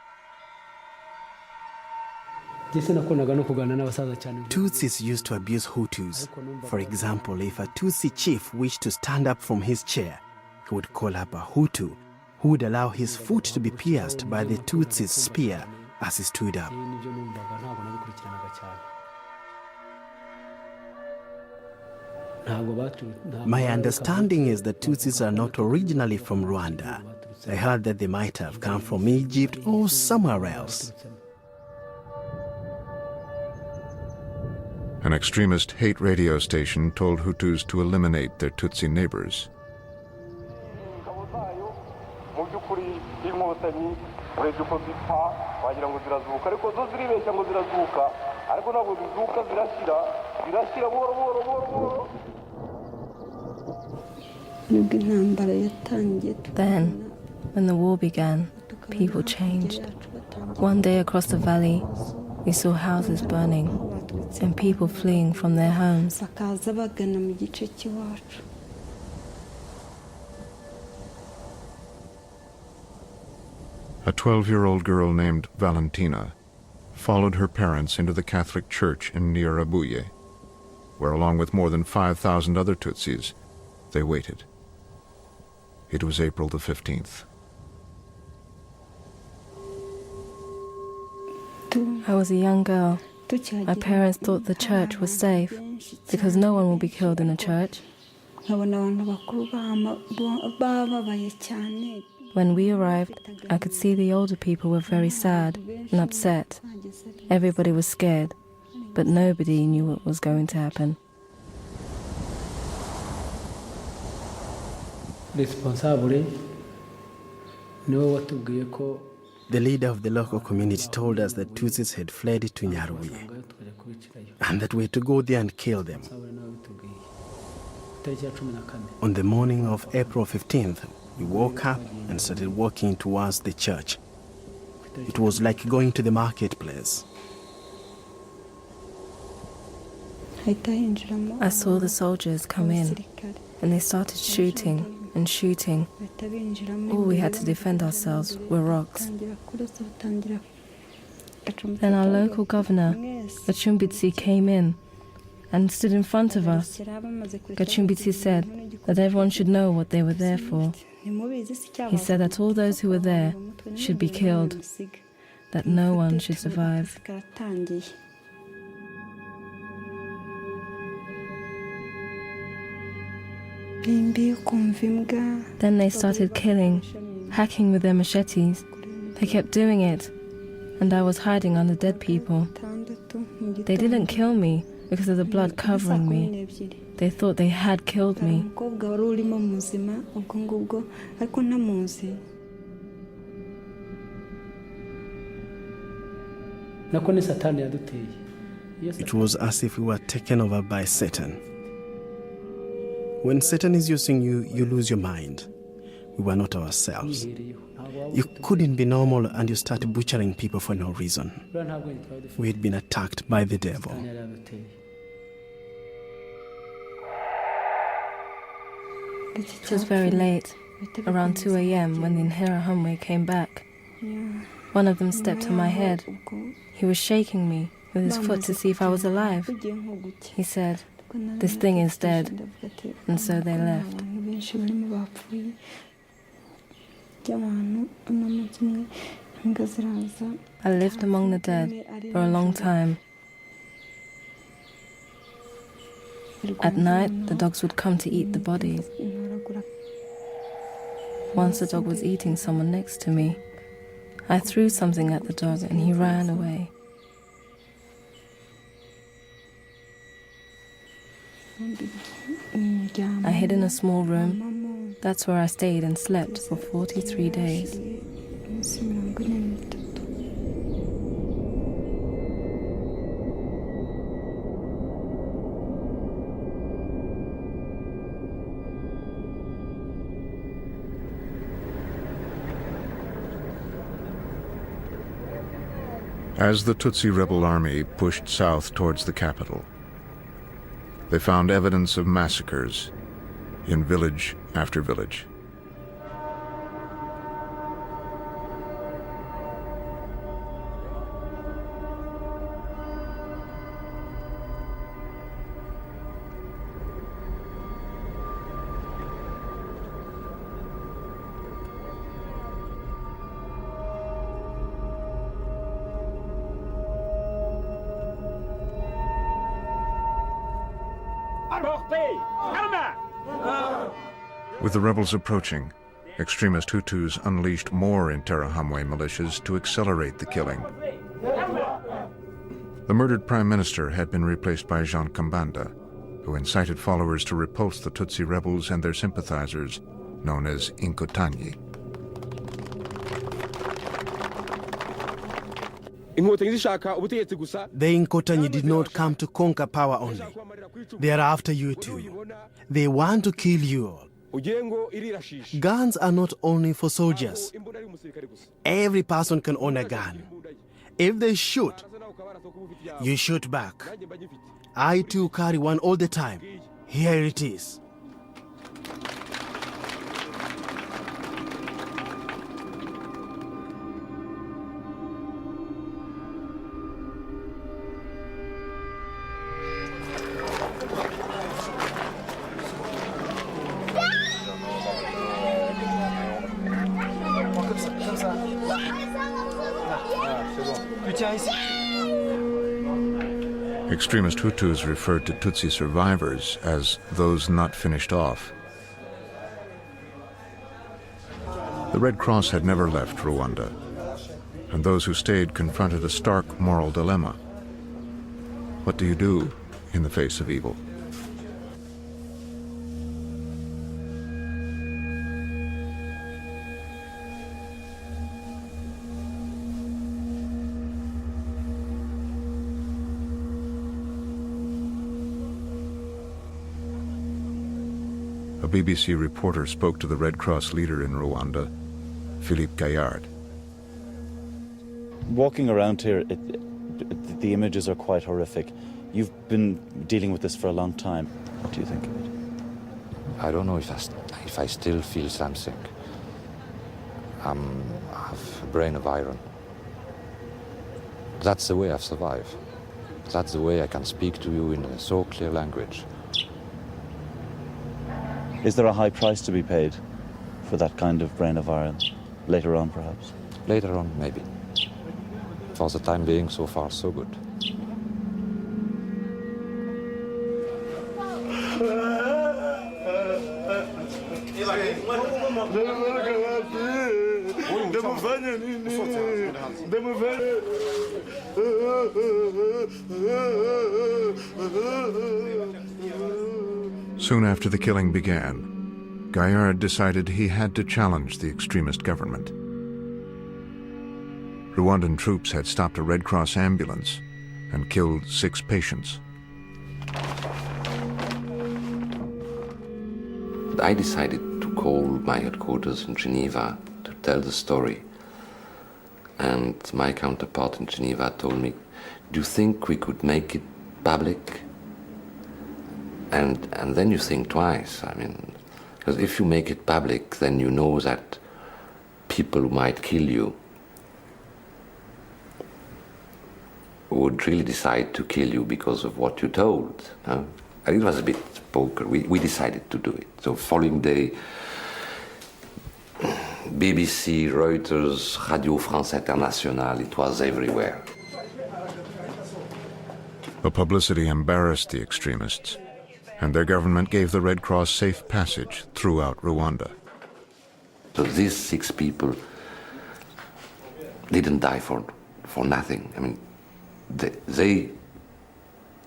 Tutsis used to abuse Hutus. For example, if a Tutsi chief wished to stand up from his chair, he would call up a Hutu who would allow his foot to be pierced by the Tutsi's spear as he stood up. My understanding is that Tutsis are not originally from Rwanda. I heard that they might have come from Egypt or somewhere else. An extremist hate radio station told Hutus to eliminate their Tutsi neighbors. Then, when the war began, people changed. One day across the valley, we saw houses burning and people fleeing from their homes. A 12-year-old girl named Valentina followed her parents into the Catholic Church in Nyirabuye, where, along with more than 5,000 other Tutsis, they waited. It was April the 15th. I was a young girl. My parents thought the church was safe because no one will be killed in a church. When we arrived, I could see the older people were very sad and upset. Everybody was scared, but nobody knew what was going to happen. The leader of the local community told us that Tutsis had fled to Nyarubuye and that we had to go there and kill them. On the morning of April 15th, we woke up and started walking towards the church. It was like going to the marketplace. I saw the soldiers come in, and they started shooting and shooting. All we had to defend ourselves were rocks. Then our local governor, Gachumbitsi, came in and stood in front of us. Gachumbitsi said that everyone should know what they were there for. He said that all those who were there should be killed, that no one should survive. Then they started killing, hacking with their machetes. They kept doing it, and I was hiding under dead people. They didn't kill me because of the blood covering me. They thought they had killed me. It was as if we were taken over by Satan. When Satan is using you, you lose your mind. We were not ourselves. You couldn't be normal and you start butchering people for no reason. We had been attacked by the devil. It was very late, around 2 a.m. when the Interahamwe came back. One of them stepped on my head. He was shaking me with his foot to see if I was alive. He said, "This thing is dead," and so they left. I lived among the dead for a long time. At night, the dogs would come to eat the bodies. Once a dog was eating someone next to me. I threw something at the dog and he ran away. I hid in a small room. That's where I stayed and slept for 43 days. As the Tutsi rebel army pushed south towards the capital, they found evidence of massacres in village after village. With the rebels approaching, extremist Hutus unleashed more Interahamwe militias to accelerate the killing. The murdered prime minister had been replaced by Jean Kambanda, who incited followers to repulse the Tutsi rebels and their sympathizers, known as Inkotanyi. The Inkotanyi did not come to conquer power only. They are after you too. They want to kill you all. Guns are not only for soldiers. Every person can own a gun. If they shoot, you shoot back. I too carry one all the time. Here it is. Extremist Hutus referred to Tutsi survivors as those not finished off. The Red Cross had never left Rwanda, and those who stayed confronted a stark moral dilemma. What do you do in the face of evil? a BBC reporter spoke to the Red Cross leader in Rwanda, Philippe Gaillard. Walking around here, the images are quite horrific. You've been dealing with this for a long time. What do you think of it? I don't know if I still feel something. I have a brain of iron. That's the way I've survived. That's the way I can speak to you in a so clear language. Is there a high price to be paid for that kind of brain of iron? Later on, perhaps? Later on, maybe. For the time being, so far, so good. Soon after the killing began, Gaillard decided he had to challenge the extremist government. Rwandan troops had stopped a Red Cross ambulance and killed 6 patients. I decided to call my headquarters in Geneva to tell the story. And my counterpart in Geneva told me, do you think we could make it public? And then you think twice. I mean, because if you make it public, then you know that people who might kill you would really decide to kill you because of what you told. And it was a bit poker. We decided to do it. So following day, BBC, Reuters, Radio France Internationale, it was everywhere. The publicity embarrassed the extremists, and their government gave the Red Cross safe passage throughout Rwanda. So these 6 people didn't die for nothing. I mean, they,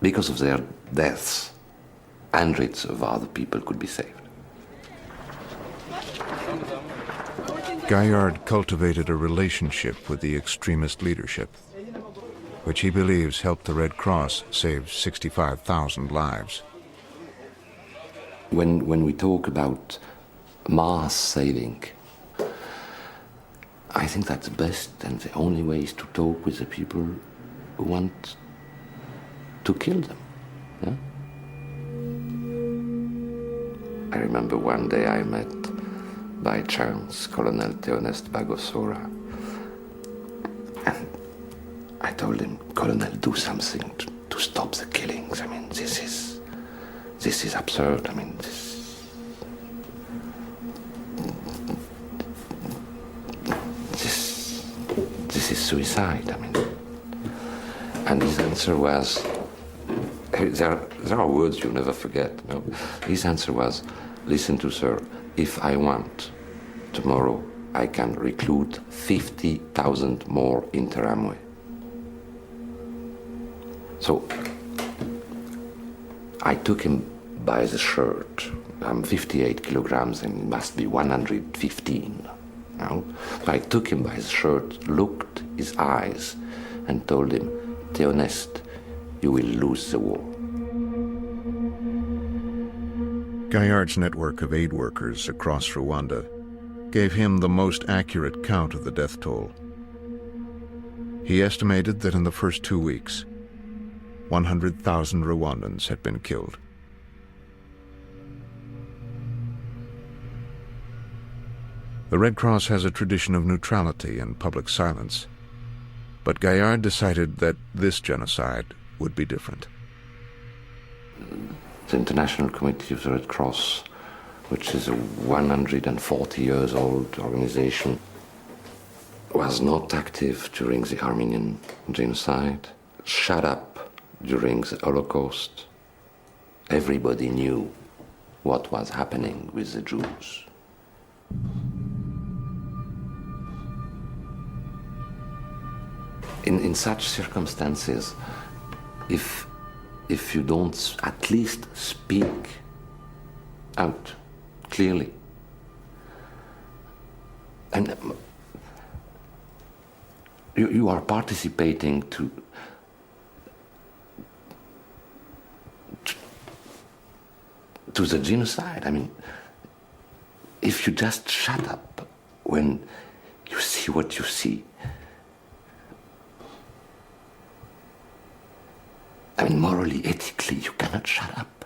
because of their deaths, hundreds of other people could be saved. Gaillard cultivated a relationship with the extremist leadership, which he believes helped the Red Cross save 65,000 lives. When we talk about mass saving, I think that's the best and the only way is to talk with the people who want to kill them. Yeah? I remember one day I met, by chance, Colonel Theoneste Bagosora. And I told him, Colonel, do something to stop the killings. I mean, this is absurd. I mean, this is suicide. I mean, and his answer was, there are words you never forget. No? His answer was, listen to sir, if I want, tomorrow I can recruit 50,000 more in Teramwe. So I took him by the shirt. I'm 58 kilograms and he must be 115. No? So I took him by the shirt, looked his eyes, and told him, Theoneste, you will lose the war. Gaillard's network of aid workers across Rwanda gave him the most accurate count of the death toll. He estimated that in the first 2 weeks, 100,000 Rwandans had been killed. The Red Cross has a tradition of neutrality and public silence, but Gaillard decided that this genocide would be different. The International Committee of the Red Cross, which is a 140 years old organization, was not active during the Armenian genocide, shut up during the Holocaust. Everybody knew what was happening with the Jews. In such circumstances, if you don't at least speak out clearly, and you are participating to the genocide. I mean, if you just shut up when you see what you see, I mean, morally, ethically, you cannot shut up.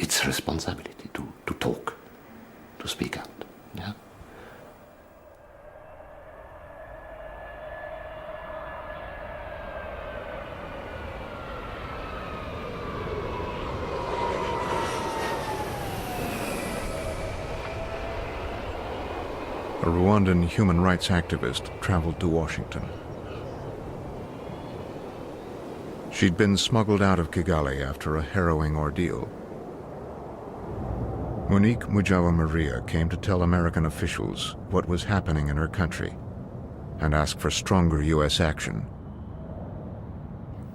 It's a responsibility to talk, to speak out. Yeah. A Rwandan human rights activist traveled to Washington. She'd been smuggled out of Kigali after a harrowing ordeal. Monique Mujawa Maria came to tell American officials what was happening in her country and ask for stronger U.S. action.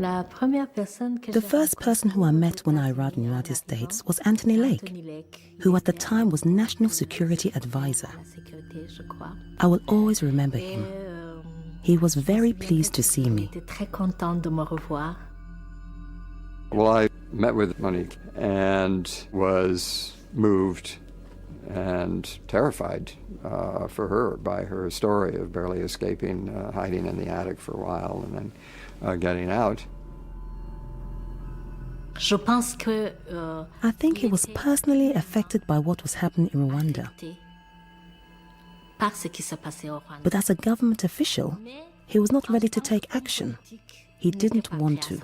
The first person who I met when I arrived in the United States was Anthony Lake, who at the time was National Security Advisor. I will always remember him. He was very pleased to see me. Well, I met with Monique and was moved and terrified for her by her story of barely escaping, hiding in the attic for a while, and then getting out. I think he was personally affected by what was happening in Rwanda. But as a government official, he was not ready to take action. He didn't want to.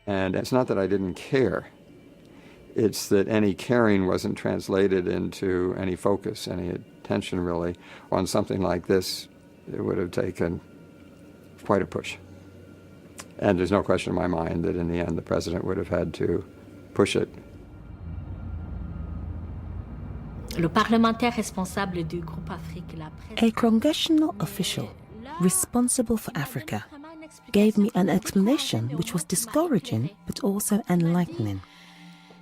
And it's not that I didn't care. It's that any caring wasn't translated into any focus, any attention really. On something like this, it would have taken quite a push. And there's no question in my mind that in the end the president would have had to push it. A congressional official responsible for Africa gave me an explanation which was discouraging but also enlightening.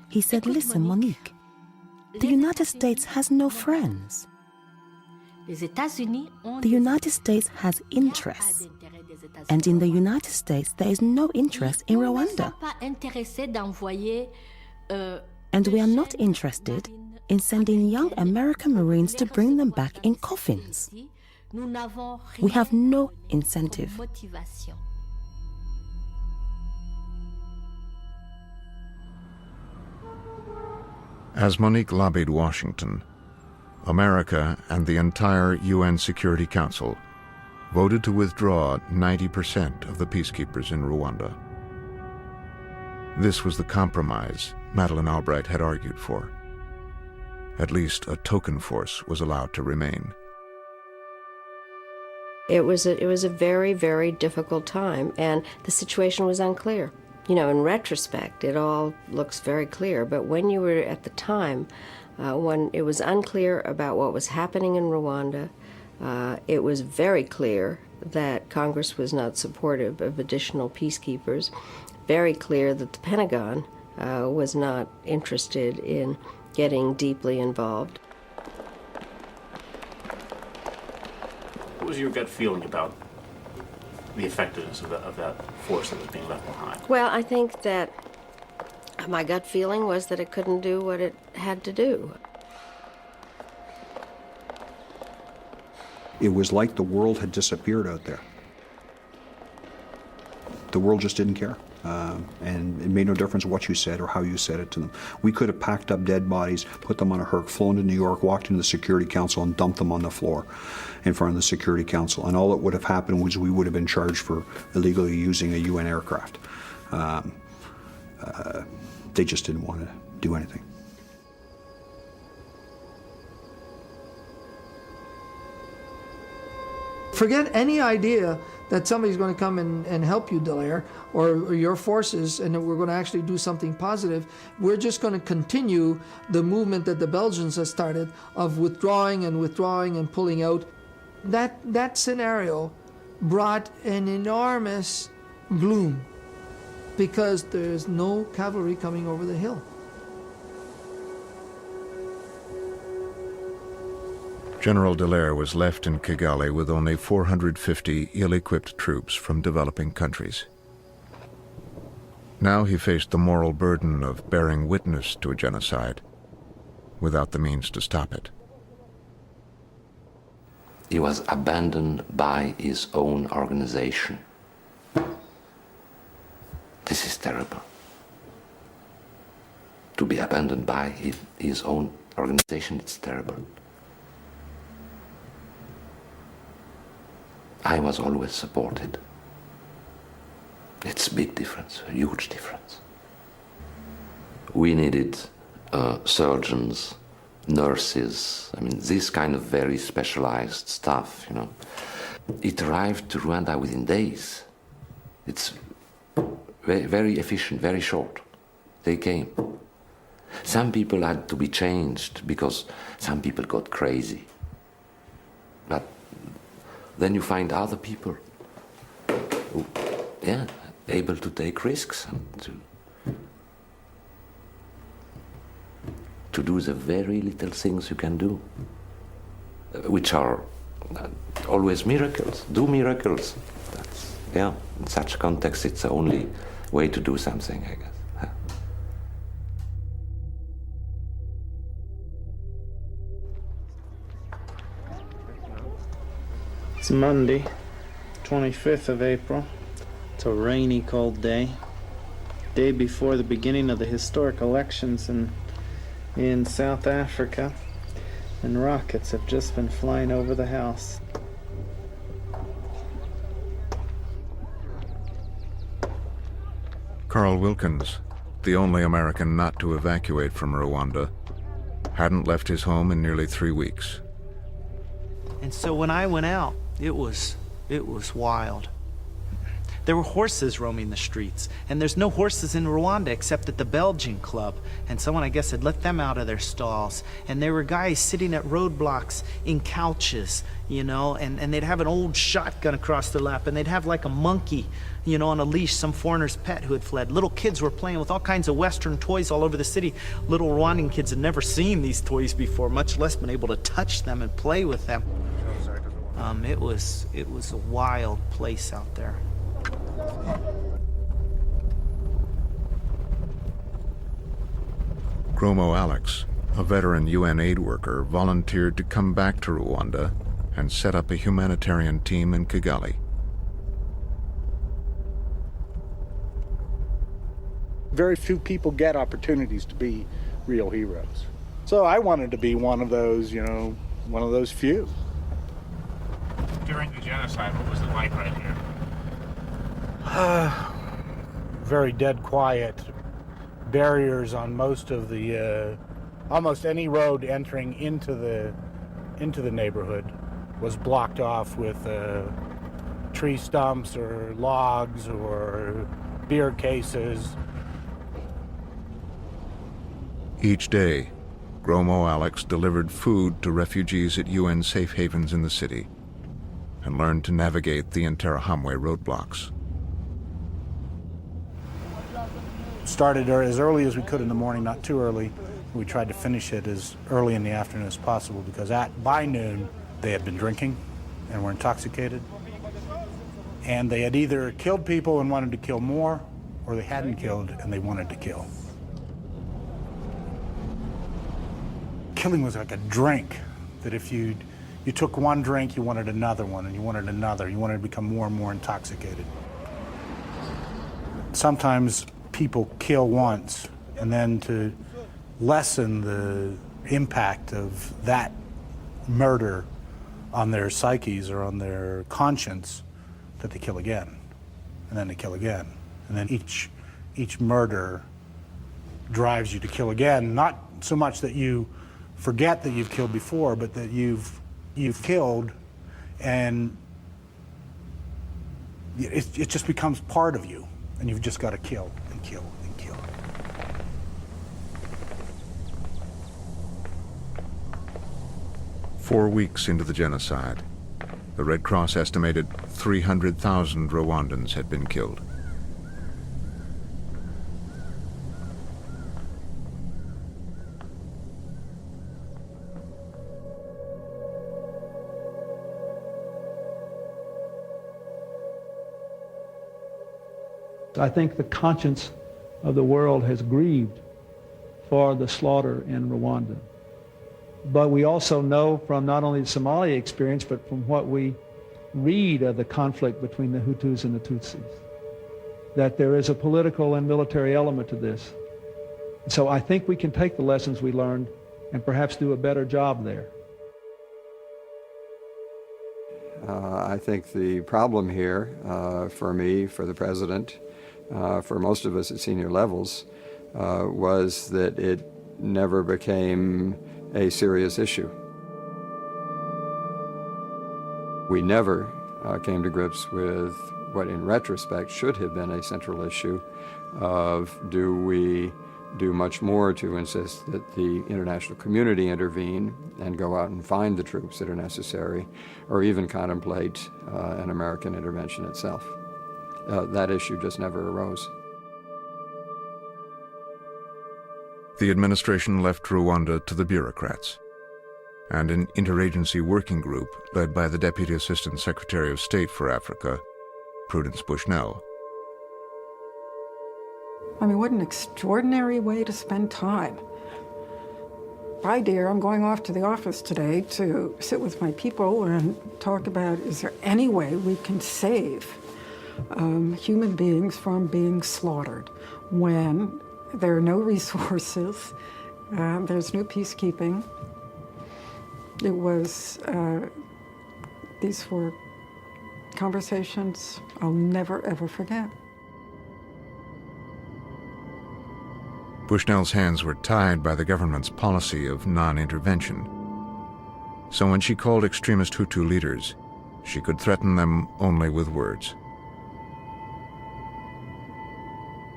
He said, "Listen, Monique, the United States has no friends. The United States has interests. And in the United States, there is no interest in Rwanda. And we are not interested in sending young American Marines to bring them back in coffins. We have no incentive." As Monique lobbied Washington, America and the entire UN Security Council voted to withdraw 90% of the peacekeepers in Rwanda. This was the compromise Madeleine Albright had argued for. At least a token force was allowed to remain. It was a very, very difficult time, and the situation was unclear. You know, in retrospect, it all looks very clear, but when you were at the time, when it was unclear about what was happening in Rwanda, it was very clear that Congress was not supportive of additional peacekeepers, very clear that the Pentagon was not interested in getting deeply involved. What was your gut feeling about the effectiveness of that force that was being left behind? Well, I think that my gut feeling was that it couldn't do what it had to do. It was like the world had disappeared out there. The world just didn't care. And it made no difference what you said or how you said it to them. We could have packed up dead bodies, put them on a Herc, flown to New York, walked into the Security Council and dumped them on the floor in front of the Security Council. And all that would have happened was we would have been charged for illegally using a UN aircraft. They just didn't want to do anything. Forget any idea that somebody's going to come and help you, Dallaire, or your forces, and that we're going to actually do something positive. We're just going to continue the movement that the Belgians have started of withdrawing and pulling out. That scenario brought an enormous gloom because there's no cavalry coming over the hill. General Dallaire was left in Kigali with only 450 ill-equipped troops from developing countries. Now he faced the moral burden of bearing witness to a genocide without the means to stop it. He was abandoned by his own organization. This is terrible. To be abandoned by his own organization, it's terrible. I was always supported. It's a big difference, a huge difference. We needed surgeons, nurses, I mean, this kind of very specialized stuff, you know. It arrived to Rwanda within days. It's very, very efficient, very short. They came. Some people had to be changed because some people got crazy. But then you find other people who, yeah, able to take risks and to do the very little things you can do, which are always miracles. Do miracles. That's, yeah, in such context, it's the only way to do something, I guess. It's Monday, 25th of April. It's a rainy, cold day. Day before the beginning of the historic elections in South Africa. And rockets have just been flying over the house. Carl Wilkins, the only American not to evacuate from Rwanda, hadn't left his home in nearly 3 weeks. And so when I went out, it was wild. There were horses roaming the streets, and there's no horses in Rwanda except at the Belgian club, and someone, I guess, had let them out of their stalls. And there were guys sitting at roadblocks in couches, you know, and they'd have an old shotgun across their lap, and they'd have like a monkey, you know, on a leash, some foreigner's pet who had fled. Little kids were playing with all kinds of Western toys all over the city. Little Rwandan kids had never seen these toys before, much less been able to touch them and play with them. It was a wild place out there. Gromo Alex, a veteran UN aid worker, volunteered to come back to Rwanda and set up a humanitarian team in Kigali. Very few people get opportunities to be real heroes. So I wanted to be one of those, you know, one of those few. During the genocide, what was it like right here? Very dead quiet. Barriers on most of the, almost any road entering into the neighborhood was blocked off with tree stumps or logs or beer cases. Each day, Gromo Alex delivered food to refugees at UN safe havens in the city and learned to navigate the Interahamwe roadblocks. Started as early as we could in the morning, not too early. We tried to finish it as early in the afternoon as possible because by noon they had been drinking and were intoxicated. And they had either killed people and wanted to kill more, or they hadn't killed and they wanted to kill. Killing was like a drink, that if you took one drink, you wanted another one, and you wanted another. You wanted to become more and more intoxicated. Sometimes people kill once, and then to lessen the impact of that murder on their psyches or on their conscience, that they kill again, and then they kill again. And then each murder drives you to kill again, not so much that you forget that you've killed before, but that you've killed, and it just becomes part of you, and you've just got to kill and kill and kill. "4 weeks into the genocide, the Red Cross estimated 300,000 Rwandans had been killed. I think the conscience of the world has grieved for the slaughter in Rwanda. But we also know from not only the Somalia experience, but from what we read of the conflict between the Hutus and the Tutsis, that there is a political and military element to this. So I think we can take the lessons we learned and perhaps do a better job there. I think the problem here, for me, for the president, for most of us at senior levels, was that it never became a serious issue. We never came to grips with what in retrospect should have been a central issue of, do we do much more to insist that the international community intervene and go out and find the troops that are necessary, or even contemplate an American intervention itself. That issue just never arose. The administration left Rwanda to the bureaucrats, and an interagency working group led by the Deputy Assistant Secretary of State for Africa, Prudence Bushnell. I mean, what an extraordinary way to spend time. Bye, dear, I'm going off to the office today to sit with my people and talk about, is there any way we can save human beings from being slaughtered when there are no resources, there's no peacekeeping. It was, these were conversations I'll never, ever forget. Bushnell's hands were tied by the government's policy of non-intervention. So when she called extremist Hutu leaders, she could threaten them only with words.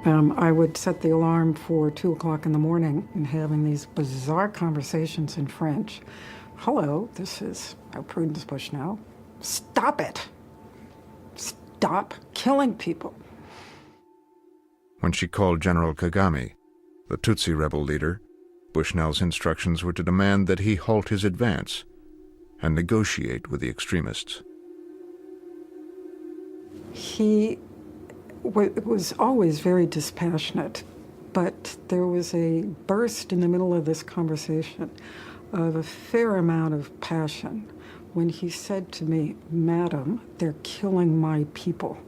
I would set the alarm for 2 o'clock in the morning and having these bizarre conversations in French. Hello, this is Prudence Bushnell. Stop it. Stop killing people. When she called General Kagame, the Tutsi rebel leader, Bushnell's instructions were to demand that he halt his advance and negotiate with the extremists. He was always very dispassionate, but there was a burst in the middle of this conversation of a fair amount of passion when he said to me, "Madam, they're killing my people."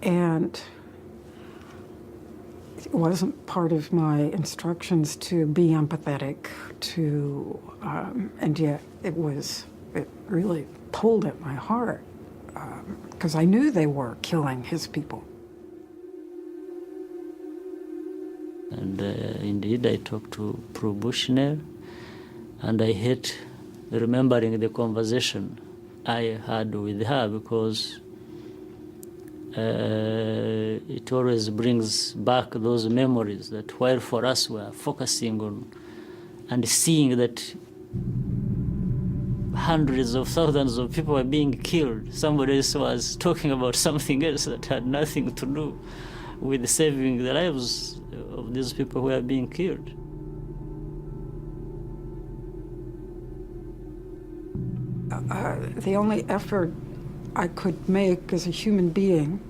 And it wasn't part of my instructions to be empathetic, and yet it really pulled at my heart, because I knew they were killing his people. And indeed, I talked to Pro Bushnell, and I hate remembering the conversation I had with her, because it always brings back those memories that while for us we are focusing on and seeing that hundreds of thousands of people are being killed, somebody else was talking about something else that had nothing to do with saving the lives of these people who are being killed. The only effort I could make as a human being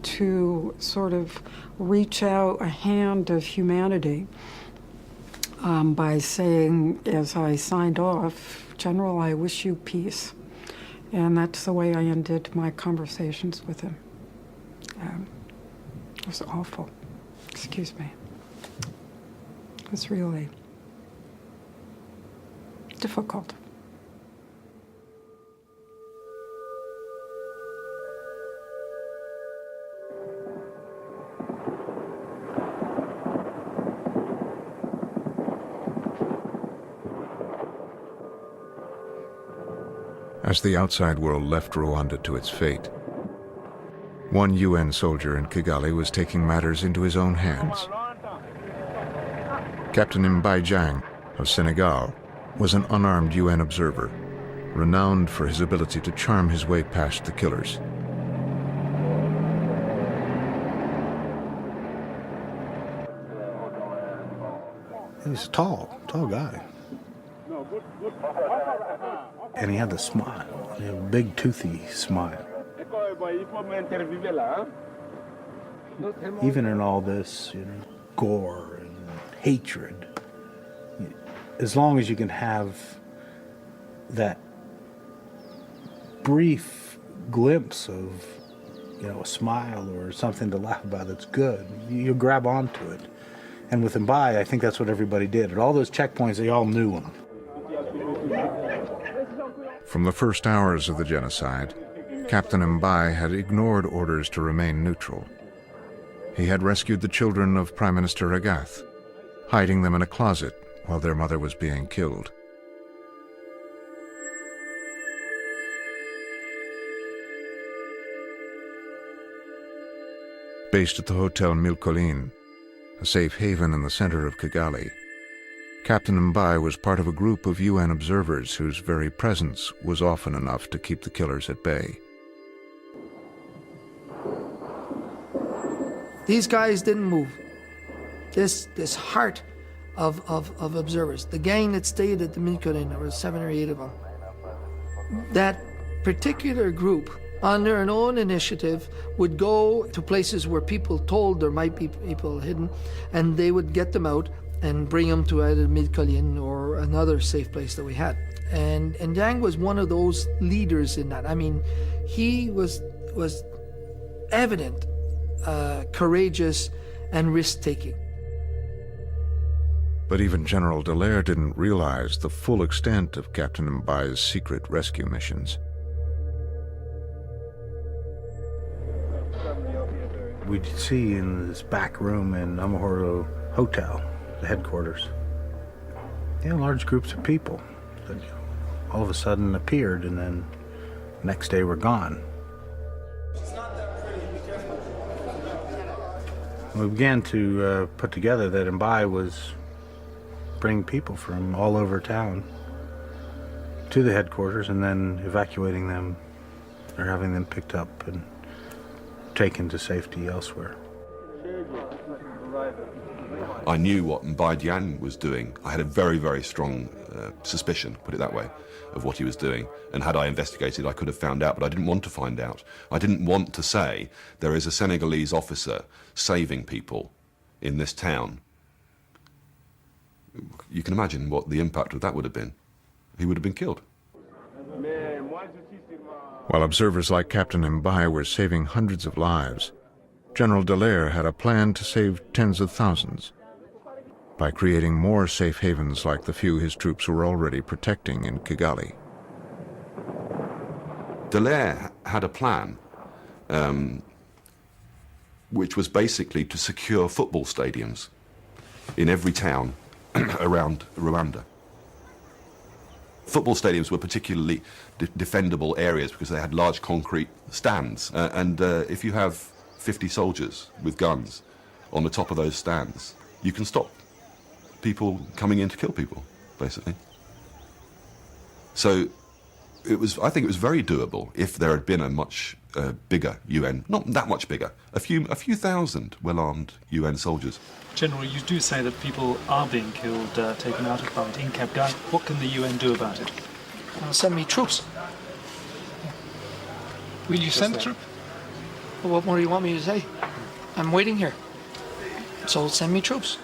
to sort of reach out a hand of humanity by saying, as I signed off, "General, I wish you peace." And that's the way I ended my conversations with him. It was awful. Excuse me. It was really difficult. As the outside world left Rwanda to its fate, one UN soldier in Kigali was taking matters into his own hands. Captain Mbaijang of Senegal was an unarmed UN observer, renowned for his ability to charm his way past the killers. He was a tall guy. And he had a smile, he had a big toothy smile. Even in all this, gore and hatred, as long as you can have that brief glimpse of, a smile or something to laugh about that's good, you grab onto it. And with Mbai, I think that's what everybody did. At all those checkpoints, they all knew him. From the first hours of the genocide, Captain Mbai had ignored orders to remain neutral. He had rescued the children of Prime Minister Agath, hiding them in a closet while their mother was being killed. Based at the Hotel Milcolin, a safe haven in the center of Kigali, Captain Mbai was part of a group of UN observers whose very presence was often enough to keep the killers at bay. These guys didn't move. This heart of observers, the gang that stayed at the Milcolin, there were 7 or 8 of them, that particular group, on their own initiative, would go to places where people told there might be people hidden, and they would get them out and bring them to either Milcolin or another safe place that we had. And Yang was one of those leaders in that. I mean, he was evident, courageous, and risk-taking. But even General Dallaire didn't realize the full extent of Captain Mbai's secret rescue missions. We'd see in this back room in Amahoro Hotel, the headquarters, large groups of people that all of a sudden appeared and then next day were gone. We began to put together that Mbai was bringing people from all over town to the headquarters and then evacuating them or having them picked up and taken to safety elsewhere. I knew what Mbai Diagne was doing. I had a very, very strong suspicion, put it that way, of what he was doing. And had I investigated, I could have found out, but I didn't want to find out. I didn't want to say, there is a Senegalese officer saving people in this town. You can imagine what the impact of that would have been. He would have been killed. While observers like Captain Mbai were saving hundreds of lives, General Dallaire had a plan to save tens of thousands by creating more safe havens like the few his troops were already protecting in Kigali. Dallaire had a plan which was basically to secure football stadiums in every town around Rwanda. Football stadiums were particularly defendable areas because they had large concrete stands. And if you have 50 soldiers with guns on the top of those stands, you can stop people coming in to kill people, basically. So I think it was very doable if there had been a much bigger UN, not that much bigger, a few thousand well-armed UN soldiers. General, you do say that people are being killed, taken out of fight in Kigali. What can the UN do about it? Send me troops. Will you send troops? What more do you want me to say? I'm waiting here. So send me troops.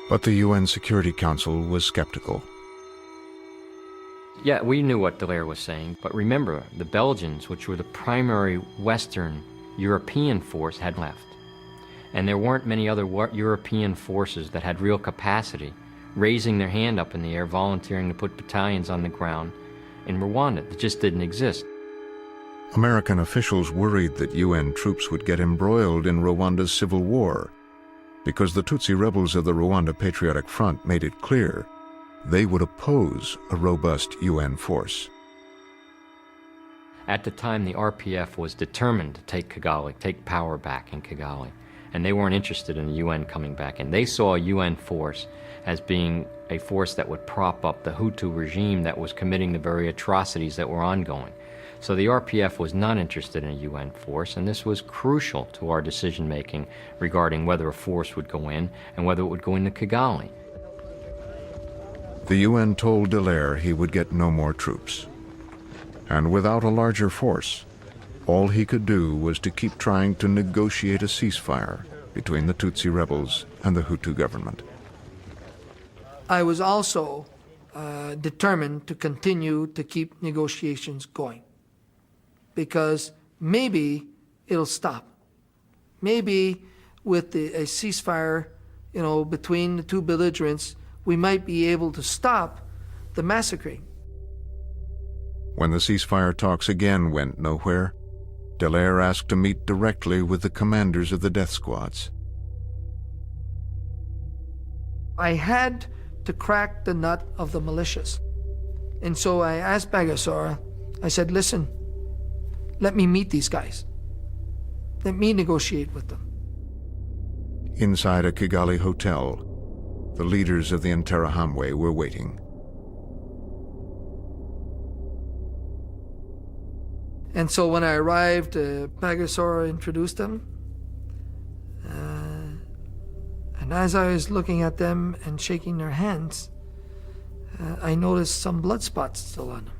But the UN Security Council was skeptical. Yeah, we knew what Dallaire was saying, but remember, the Belgians, which were the primary Western European force, had left. And there weren't many other European forces that had real capacity, raising their hand up in the air, volunteering to put battalions on the ground in Rwanda. That just didn't exist. American officials worried that UN troops would get embroiled in Rwanda's civil war, because the Tutsi rebels of the Rwanda Patriotic Front made it clear they would oppose a robust UN force. At the time, the RPF was determined to take Kigali, take power back in Kigali, and they weren't interested in the UN coming back in. They saw a UN force as being a force that would prop up the Hutu regime that was committing the very atrocities that were ongoing. So the RPF was not interested in a UN force, and this was crucial to our decision-making regarding whether a force would go in and whether it would go into Kigali. The UN told Dallaire he would get no more troops. And without a larger force, all he could do was to keep trying to negotiate a ceasefire between the Tutsi rebels and the Hutu government. I was also determined to continue to keep negotiations going, because maybe it'll stop. Maybe with a ceasefire, between the two belligerents, we might be able to stop the massacring. When the ceasefire talks again went nowhere, Dallaire asked to meet directly with the commanders of the death squads. I had to crack the nut of the militias. And so I asked Bagosora, I said, listen, let me meet these guys. Let me negotiate with them. Inside a Kigali hotel, the leaders of the Interahamwe were waiting. And so when I arrived, Bagosora introduced them. And as I was looking at them and shaking their hands, I noticed some blood spots still on them.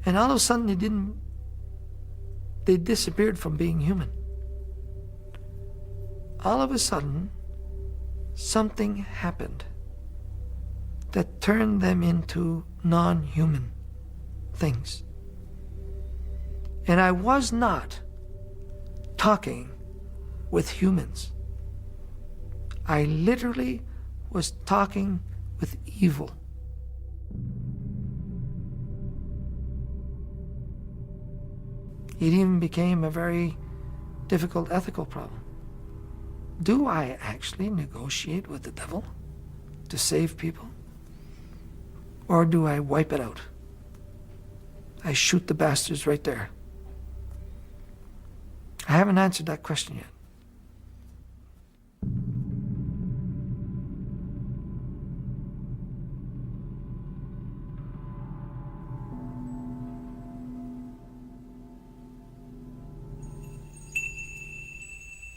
And all of a sudden they disappeared from being human. All of a sudden, something happened that turned them into non-human things. And I was not talking with humans. I literally was talking with evil. It even became a very difficult ethical problem. Do I actually negotiate with the devil to save people? Or do I wipe it out? I shoot the bastards right there. I haven't answered that question yet.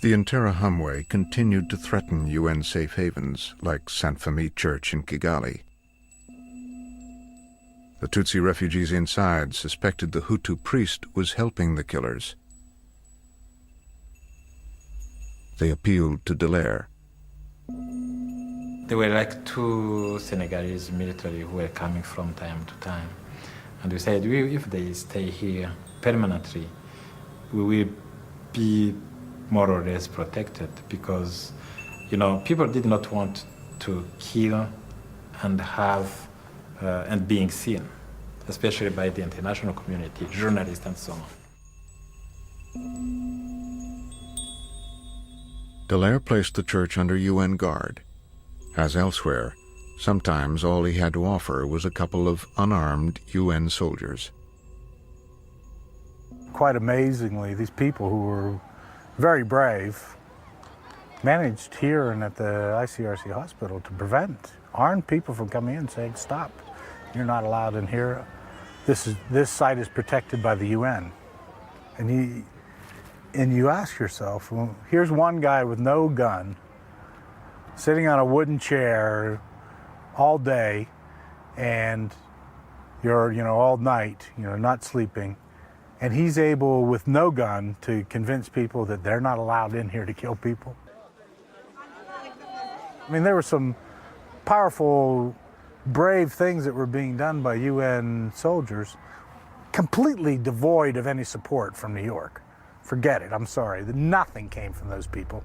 The Interahamwe continued to threaten UN safe havens like Saint Famille Church in Kigali. The Tutsi refugees inside suspected the Hutu priest was helping the killers. They appealed to Dallaire. There were like two Senegalese military who were coming from time to time. And we said, if they stay here permanently, we will be more or less protected, because, people did not want to kill and have and being seen, especially by the international community, journalists and so on. Dallaire placed the church under UN guard. As elsewhere, sometimes all he had to offer was a couple of unarmed UN soldiers. Quite amazingly, these people who were very brave managed here and at the ICRC hospital to prevent armed people from coming in and saying, stop, you're not allowed in here. This site is protected by the UN. And you ask yourself, well, here's one guy with no gun sitting on a wooden chair all day, and you're all night, not sleeping, and he's able with no gun to convince people that they're not allowed in here to kill people. I mean, there were some powerful, brave things that were being done by UN soldiers, completely devoid of any support from New York. Forget it, I'm sorry. Nothing came from those people.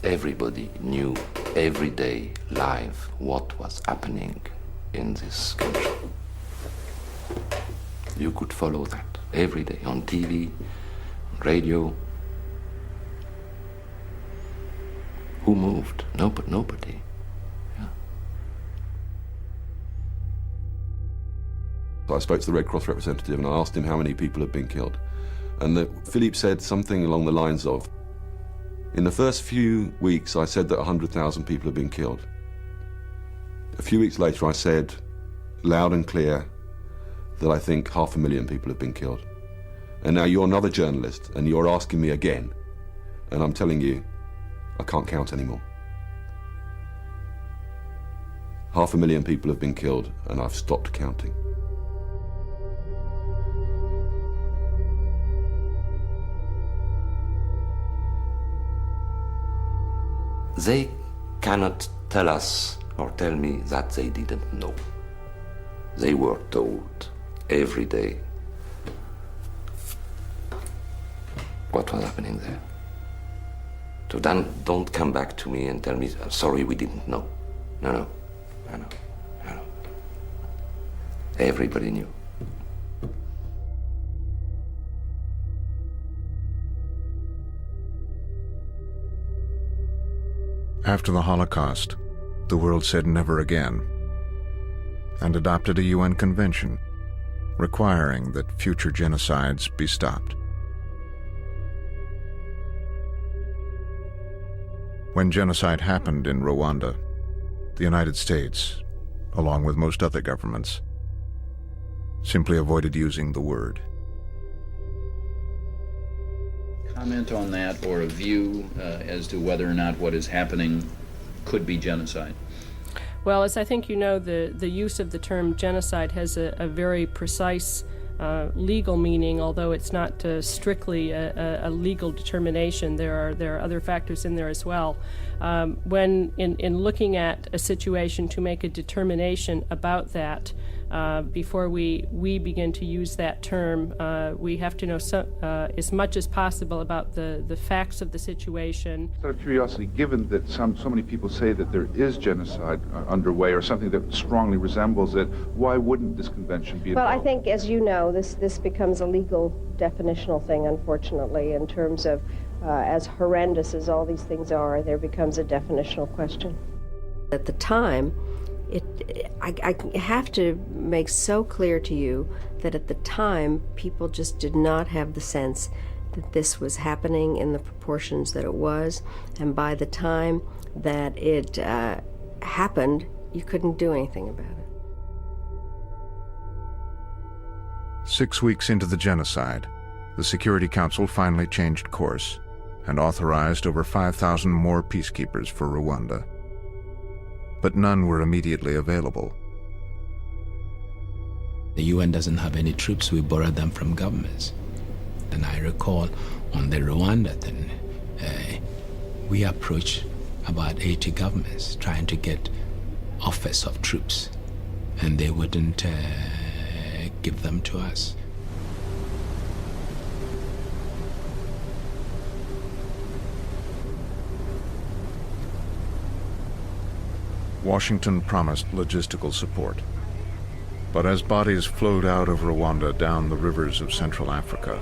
Everybody knew every day live what was happening in this country. You could follow that every day on TV, radio. Who moved? Nobody. Yeah. I spoke to the Red Cross representative and I asked him how many people had been killed. And Philippe said something along the lines of, In the first few weeks, I said that 100,000 people had been killed. A few weeks later, I said loud and clear that I think 500,000 people have been killed. And now you're another journalist, and you're asking me again, and I'm telling you, I can't count anymore. 500,000 people have been killed, and I've stopped counting. They cannot tell us or tell me that they didn't know. They were told every day what was happening there. So then don't come back to me and tell me, sorry, we didn't know. No. Everybody knew. After the Holocaust, the world said never again and adopted a UN convention requiring that future genocides be stopped. When genocide happened in Rwanda, the United States, along with most other governments, simply avoided using the word. Comment on that, or a view as to whether or not what is happening could be genocide? Well, as I think you know, the use of the term genocide has a very precise legal meaning, although it's not strictly a legal determination. There are other factors in there as well. When in looking at a situation to make a determination about that, before we begin to use that term, we have to know as much as possible about the facts of the situation. Out of curiosity, given that so many people say that there is genocide underway or something that strongly resembles it, why wouldn't this convention be involved? Well, I think, as you know, this becomes a legal definitional thing, unfortunately, in terms of as horrendous as all these things are, there becomes a definitional question. At the time, I have to make so clear to you that at the time, people just did not have the sense that this was happening in the proportions that it was, and by the time that it happened, you couldn't do anything about it. 6 weeks into the genocide, the Security Council finally changed course and authorized over 5,000 more peacekeepers for Rwanda. But none were immediately available. The UN doesn't have any troops. We borrow them from governments. And I recall on the Rwanda thing, we approached about 80 governments trying to get offers of troops, and they wouldn't give them to us. Washington promised logistical support. But as bodies flowed out of Rwanda down the rivers of Central Africa,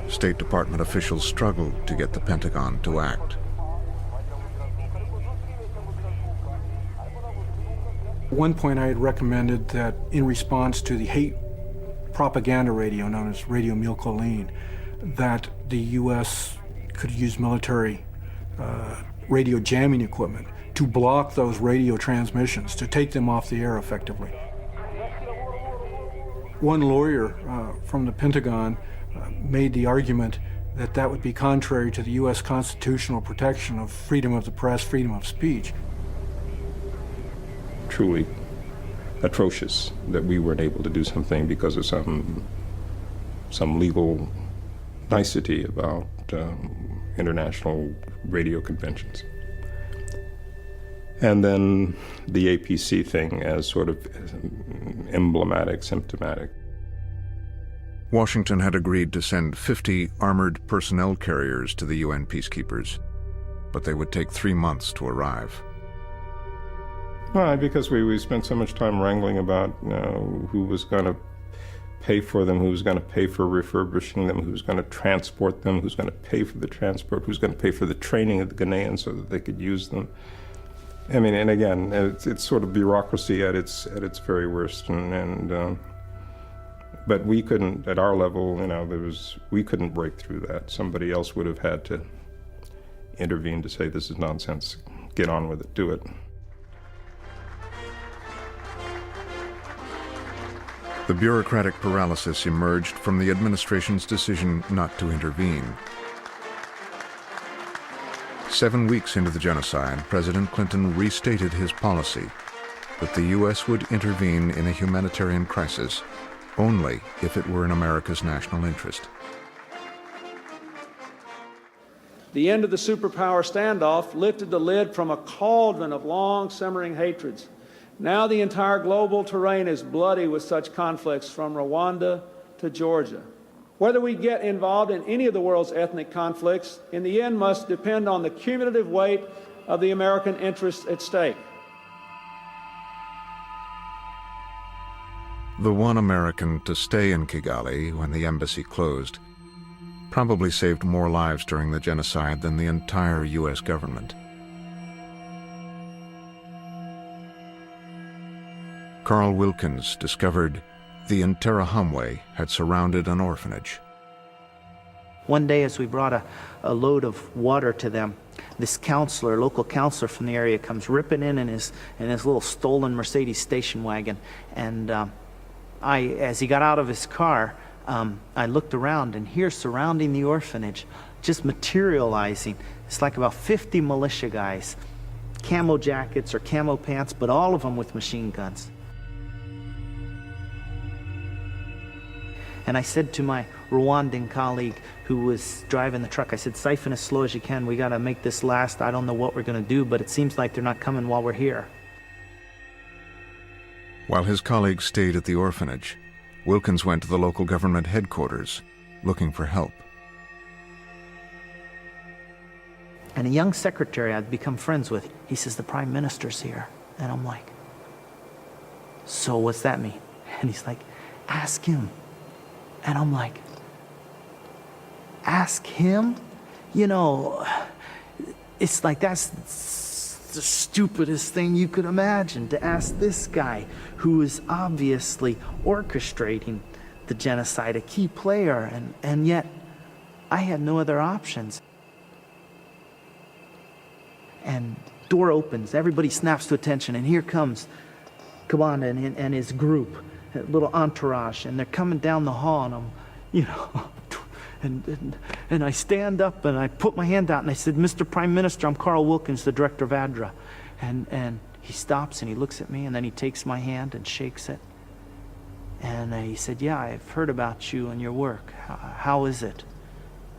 State Department officials struggled to get the Pentagon to act. At one point I had recommended that in response to the hate propaganda radio known as Radio Mille Collines, that the U.S. could use military radio jamming equipment to block those radio transmissions, to take them off the air effectively. One lawyer from the Pentagon made the argument that that would be contrary to the U.S. constitutional protection of freedom of the press, freedom of speech. Truly atrocious that we weren't able to do something because of some legal nicety about international radio conventions. And then the APC thing as sort of emblematic, symptomatic. Washington had agreed to send 50 armored personnel carriers to the UN peacekeepers, but they would take 3 months to arrive. Why? Because we spent so much time wrangling about who was going to pay for them, who was going to pay for refurbishing them, who was going to transport them, who's going to pay for the transport, who's going to pay for the training of the Ghanaians so that they could use them. I mean, and again, it's sort of bureaucracy at its very worst, but we couldn't, at our level, we couldn't break through that. Somebody else would have had to intervene to say, this is nonsense, get on with it, do it. The bureaucratic paralysis emerged from the administration's decision not to intervene. 7 weeks into the genocide, President Clinton restated his policy that the U.S. would intervene in a humanitarian crisis only if it were in America's national interest. The end of the superpower standoff lifted the lid from a cauldron of long simmering hatreds. Now the entire global terrain is bloody with such conflicts from Rwanda to Georgia. Whether we get involved in any of the world's ethnic conflicts, in the end must depend on the cumulative weight of the American interests at stake. The one American to stay in Kigali when the embassy closed probably saved more lives during the genocide than the entire U.S. government. Carl Wilkins discovered the Interahamwe had surrounded an orphanage. One day as we brought a load of water to them, this counselor, local counselor from the area, comes ripping in his little stolen Mercedes station wagon. And as he got out of his car, I looked around, and here surrounding the orphanage, just materializing, it's like about 50 militia guys, camo jackets or camo pants, but all of them with machine guns. And I said to my Rwandan colleague who was driving the truck, I said, siphon as slow as you can. We got to make this last. I don't know what we're going to do, but it seems like they're not coming while we're here. While his colleagues stayed at the orphanage, Wilkins went to the local government headquarters looking for help. And a young secretary I'd become friends with, he says, the Prime Minister's here. And I'm like, so what's that mean? And he's like, ask him. And I'm like, ask him? You know, it's like that's the stupidest thing you could imagine, to ask this guy who is obviously orchestrating the genocide, a key player, and yet I had no other options. And door opens, everybody snaps to attention, and here comes Kabanda and his group, a little entourage, and they're coming down the hall, and I'm, you know, and I stand up and I put my hand out and I said, Mr. Prime Minister, I'm Carl Wilkins, the director of ADRA. And he stops and he looks at me, and then he takes my hand and shakes it. And he said, yeah, I've heard about you and your work. How is it?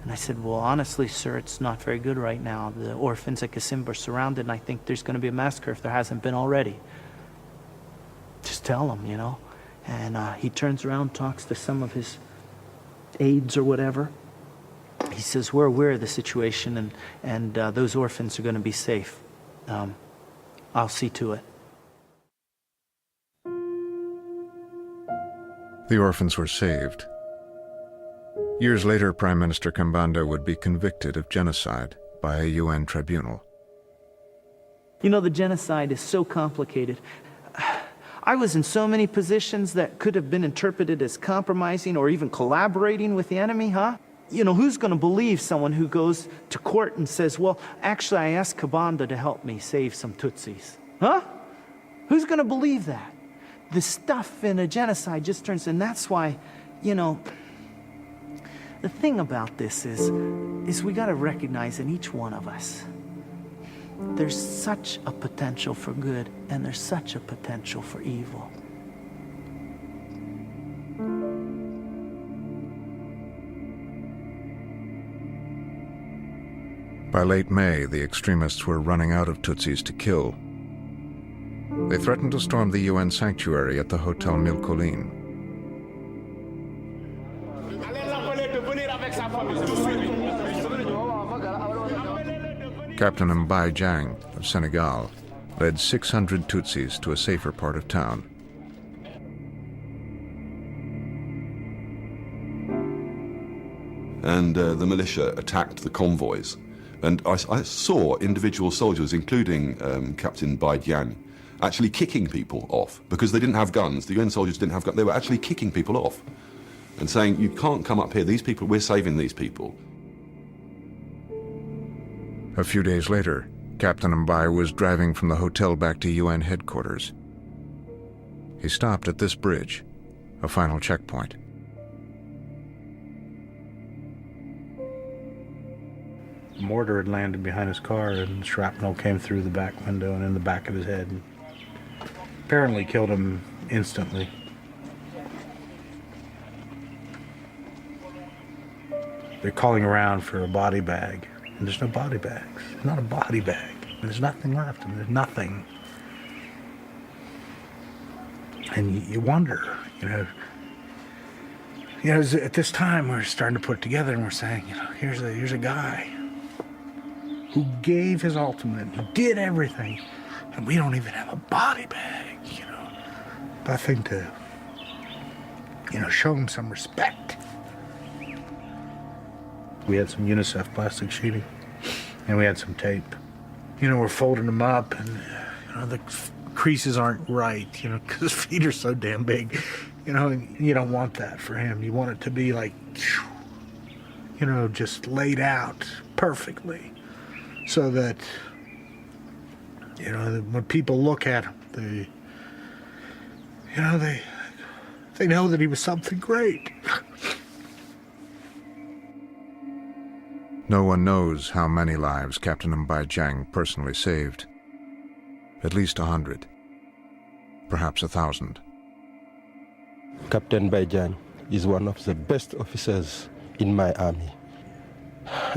And I said, well, honestly, sir, it's not very good right now. The orphans at Kasimba are surrounded, and I think there's going to be a massacre if there hasn't been already. Just tell them, you know. And he turns around, talks to some of his aides or whatever. He says, we're aware of the situation, and those orphans are going to be safe. I'll see to it. The orphans were saved. Years later, Prime Minister Kambanda would be convicted of genocide by a UN tribunal. You know, the genocide is so complicated. I was in so many positions that could have been interpreted as compromising or even collaborating with the enemy, huh? You know, who's going to believe someone who goes to court and says, well, actually, I asked Kabanda to help me save some Tutsis? Huh? Who's going to believe that? The stuff in a genocide just turns, and that's why, you know, the thing about this is we got to recognize in each one of us, there's such a potential for good, and there's such a potential for evil. By late May, the extremists were running out of Tutsis to kill. They threatened to storm the UN sanctuary at the Hotel Milcolin. Captain Mbai Jang of Senegal led 600 Tutsis to a safer part of town. And the militia attacked the convoys. And I saw individual soldiers, including Captain Bai Dian, actually kicking people off because they didn't have guns. The UN soldiers didn't have guns. They were actually kicking people off and saying, you can't come up here. These people, we're saving these people. A few days later, Captain Mbai was driving from the hotel back to UN headquarters. He stopped at this bridge, a final checkpoint. A mortar had landed behind his car, and shrapnel came through the back window and in the back of his head. And apparently killed him instantly. They're calling around for a body bag, and there's no body bags. There's not a body bag. And there's nothing left. I mean, there's nothing. And you wonder, at this time we're starting to put it together, and we're saying, here's a guy who gave his ultimate, who did everything, and we don't even have a body bag, Nothing to, show him some respect. We had some UNICEF plastic sheeting, and we had some tape. We're folding them up, and, the creases aren't right, because his feet are so damn big, and you don't want that for him. You want it to be like, just laid out perfectly, so that, when people look at him, they know that he was something great. No one knows how many lives Captain Mbai Jiang personally saved. At least 100. Perhaps 1,000. Captain Mbai Jiang is one of the best officers in my army.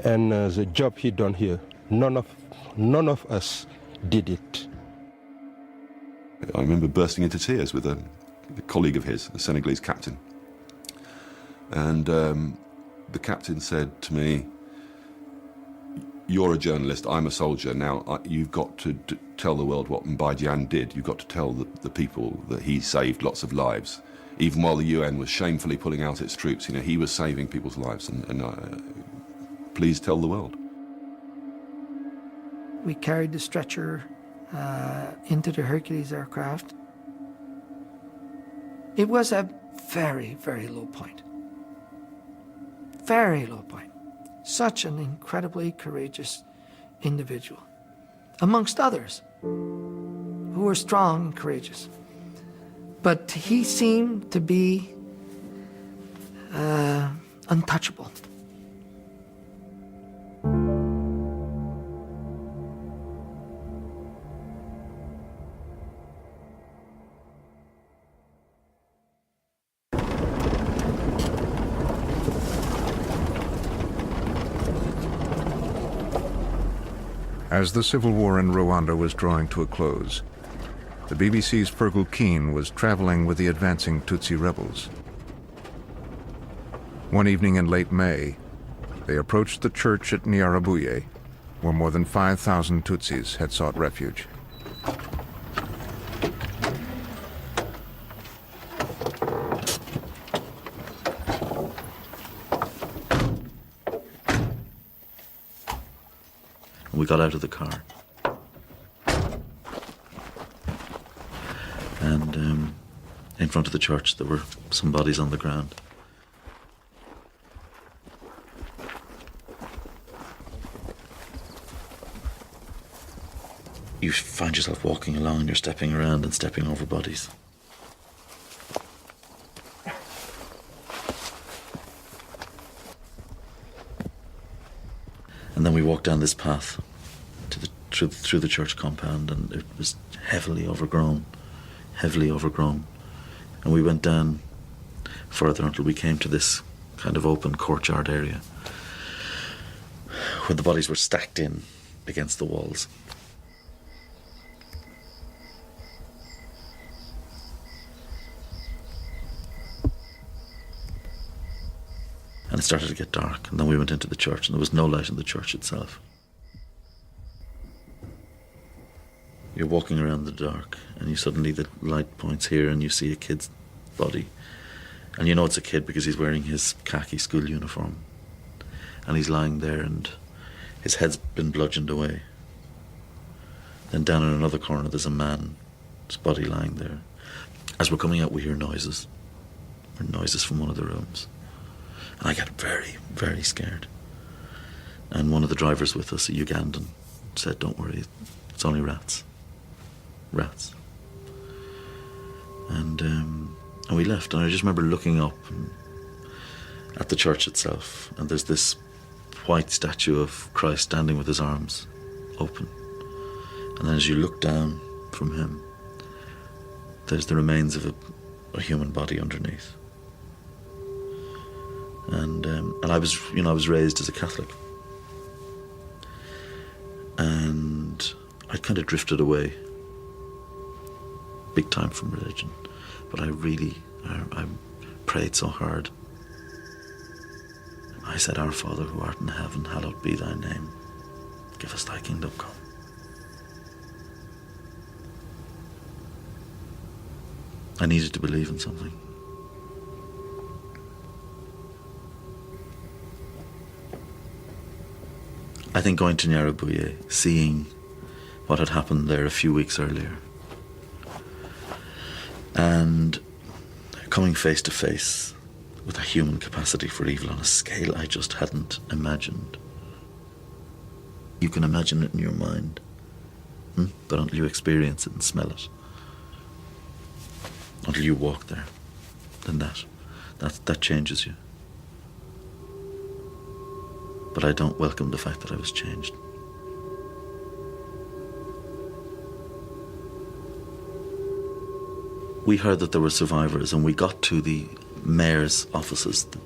And the job he done here, none of us did it. I remember bursting into tears with a colleague of his, a Senegalese captain. And the captain said to me, "You're a journalist, I'm a soldier. Now you've got to tell the world what Mbai Jiang did. You've got to tell the people that he saved lots of lives. Even while the UN was shamefully pulling out its troops, he was saving people's lives. And please tell the world." We carried the stretcher into the Hercules aircraft. It was a very, very low point. Very low point. Such an incredibly courageous individual, amongst others, who were strong and courageous. But he seemed to be untouchable. As the civil war in Rwanda was drawing to a close, the BBC's Fergal Keane was traveling with the advancing Tutsi rebels. One evening in late May, they approached the church at Nyarabuye, where more than 5,000 Tutsis had sought refuge. We got out of the car. And in front of the church there were some bodies on the ground. You find yourself walking along and you're stepping around and stepping over bodies. And then we walked down this path to through the church compound, and it was heavily overgrown. And we went down further until we came to this kind of open courtyard area where the bodies were stacked in against the walls. And it started to get dark, and then we went into the church, and there was no light in the church itself. You're walking around the dark, and you suddenly, the light points here, and you see a kid's body. And you know it's a kid because he's wearing his khaki school uniform. And he's lying there, and his head's been bludgeoned away. Then down in another corner, there's a man's body lying there. As we're coming out, we hear noises. Noises from one of the rooms. And I got very, very scared. And one of the drivers with us, a Ugandan, said, "Don't worry, it's only rats. Rats." And we left, and I just remember looking up at the church itself, and there's this white statue of Christ standing with his arms open. And then as you look down from him, there's the remains of a human body underneath. And I was raised as a Catholic, and I kind of drifted away big time from religion, but I prayed so hard. I said, "Our Father who art in heaven, hallowed be thy name. Give us thy kingdom come." I needed to believe in something. I think going to Nyarabuye, seeing what had happened there a few weeks earlier, and coming face to face with a human capacity for evil on a scale I just hadn't imagined. You can imagine it in your mind, but until you experience it and smell it, until you walk there, then that changes you. But I don't welcome the fact that I was changed. We heard that there were survivors, and we got to the mayor's offices, the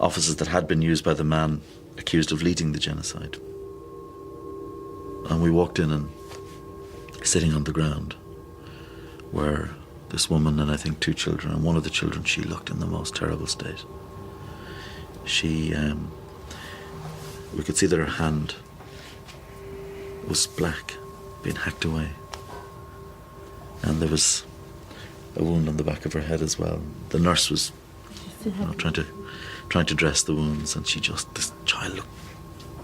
offices that had been used by the man accused of leading the genocide. And we walked in, and sitting on the ground were this woman and I think 2 children, and one of the children, she looked in the most terrible state. She, we could see that her hand was black, being hacked away. And there was a wound on the back of her head as well. The nurse was trying to dress the wounds, and this child looked.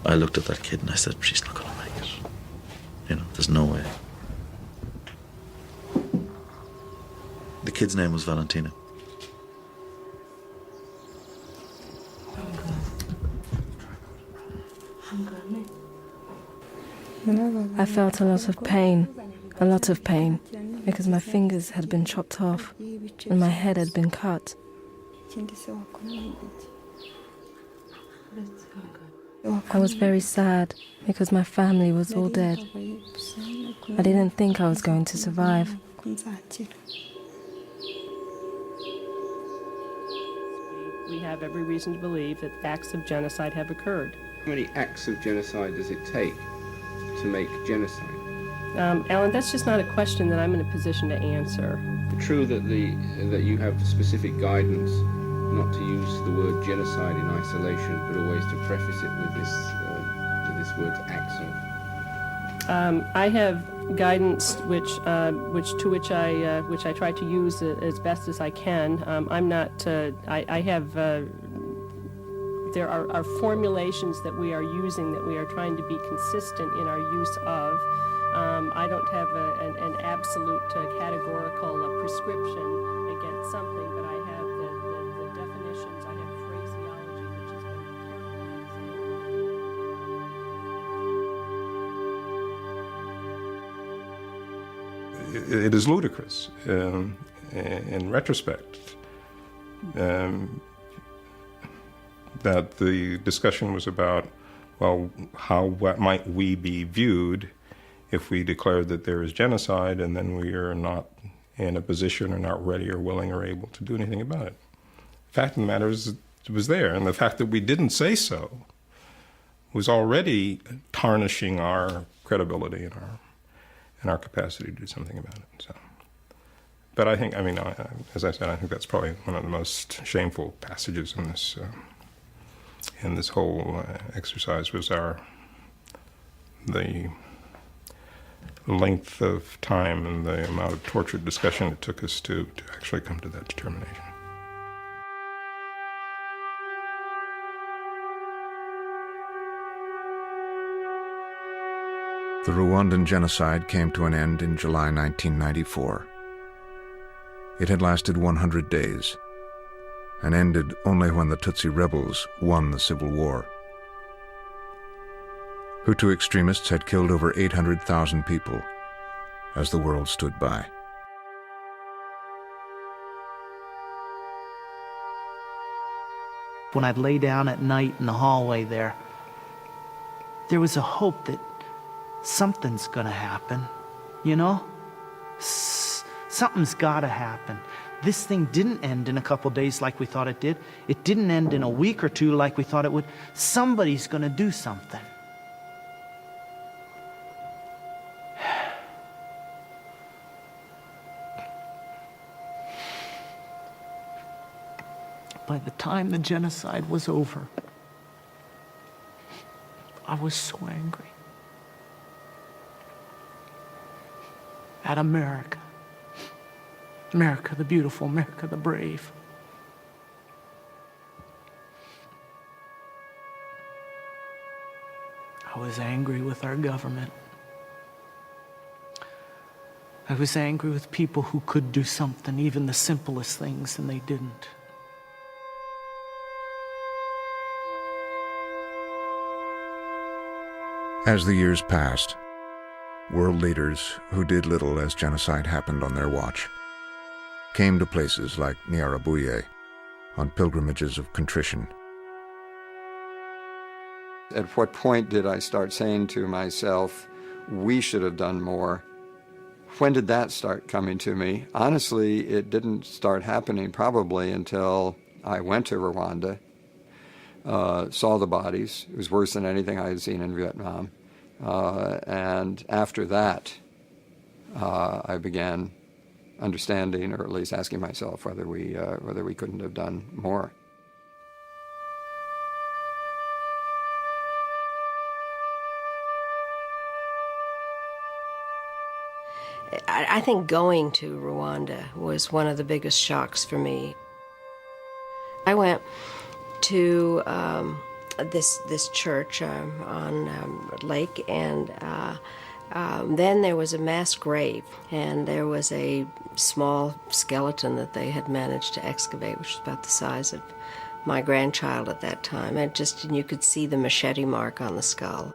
I looked at that kid and I said, "She's not going to make it. There's no way." The kid's name was Valentina. I felt a lot of pain, because my fingers had been chopped off and my head had been cut. I was very sad because my family was all dead. I didn't think I was going to survive. We have every reason to believe that acts of genocide have occurred. How many acts of genocide does it take to make genocide? Alan, that's just not a question that I'm in a position to answer. True that you have specific guidance not to use the word genocide in isolation, but always to preface it with this word acts of. I have guidance which I try to use as best as I can. I'm not. I have. There are formulations that we are using that we are trying to be consistent in our use of. I don't have an absolute categorical prescription against something, but I have the definitions. I have phraseology which has been. It is ludicrous in retrospect that the discussion was about, well, what might we be viewed if we declare that there is genocide and then we are not in a position or not ready or willing or able to do anything about it. The fact of the matter is it was there, and the fact that we didn't say so was already tarnishing our credibility and our capacity to do something about it. So, but I think, as I said, I think that's probably one of the most shameful passages in this whole exercise was the length of time and the amount of tortured discussion it took us to actually come to that determination. The Rwandan genocide came to an end in July 1994. It had lasted 100 days and ended only when the Tutsi rebels won the civil war. Hutu extremists had killed over 800,000 people as the world stood by. When I'd lay down at night in the hallway there was a hope that something's gonna happen, you know? Something's gotta happen. This thing didn't end in a couple days like we thought it did. It didn't end in a week or two like we thought it would. Somebody's gonna do something. By the time the genocide was over, I was so angry at America. America the beautiful, America the brave. I was angry with our government. I was angry with people who could do something, even the simplest things, and they didn't. As the years passed, world leaders who did little as genocide happened on their watch came to places like Nyarabuye on pilgrimages of contrition. At what point did I start saying to myself, we should have done more? When did that start coming to me? Honestly, it didn't start happening probably until I went to Rwanda, saw the bodies. It was worse than anything I had seen in Vietnam. And after that, I began understanding, or at least asking myself, whether we couldn't have done more. I think going to Rwanda was one of the biggest shocks for me. I went to this church on Lake, and then there was a mass grave, and there was a small skeleton that they had managed to excavate, which was about the size of my grandchild at that time. And you could see the machete mark on the skull.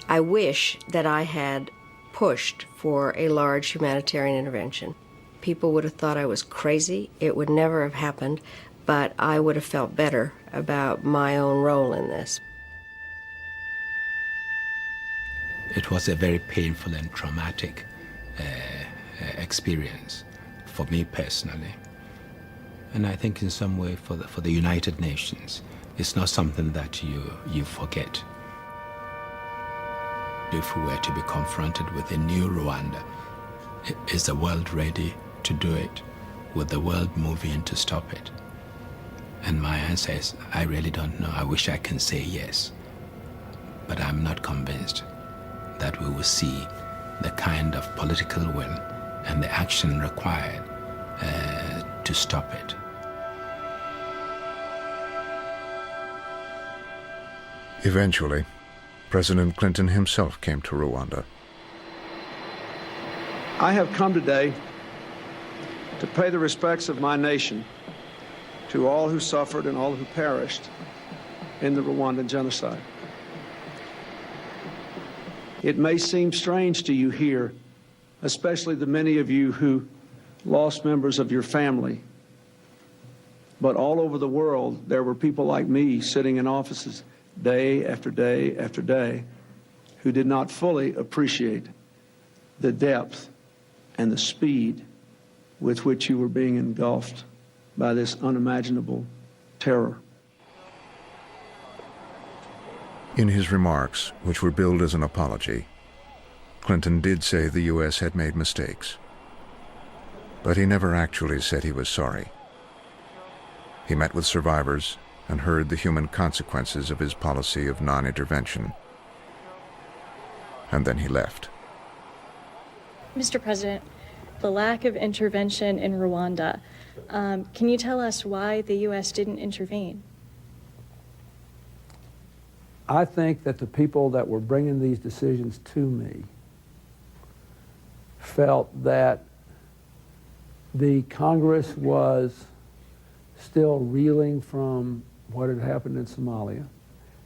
I wish that I had pushed for a large humanitarian intervention. People would have thought I was crazy. It would never have happened, but I would have felt better about my own role in this. It was a very painful and traumatic experience for me personally. And I think in some way for the United Nations, it's not something that you forget. If we were to be confronted with a new Rwanda, is the world ready to do it? Would the world move in to stop it? And my answer is, I really don't know. I wish I can say yes. But I'm not convinced that we will see the kind of political will and the action required to stop it. Eventually, President Clinton himself came to Rwanda. I have come today to pay the respects of my nation to all who suffered and all who perished in the Rwandan genocide. It may seem strange to you here, especially the many of you who lost members of your family, but all over the world there were people like me sitting in offices day after day after day who did not fully appreciate the depth and the speed with which you were being engulfed by this unimaginable terror. In his remarks, which were billed as an apology, Clinton did say the U.S. had made mistakes. But he never actually said he was sorry. He met with survivors and heard the human consequences of his policy of non-intervention. And then he left. Mr. President, the lack of intervention in Rwanda, can you tell us why the U.S. didn't intervene? I think that the people that were bringing these decisions to me felt that the Congress was still reeling from what had happened in Somalia.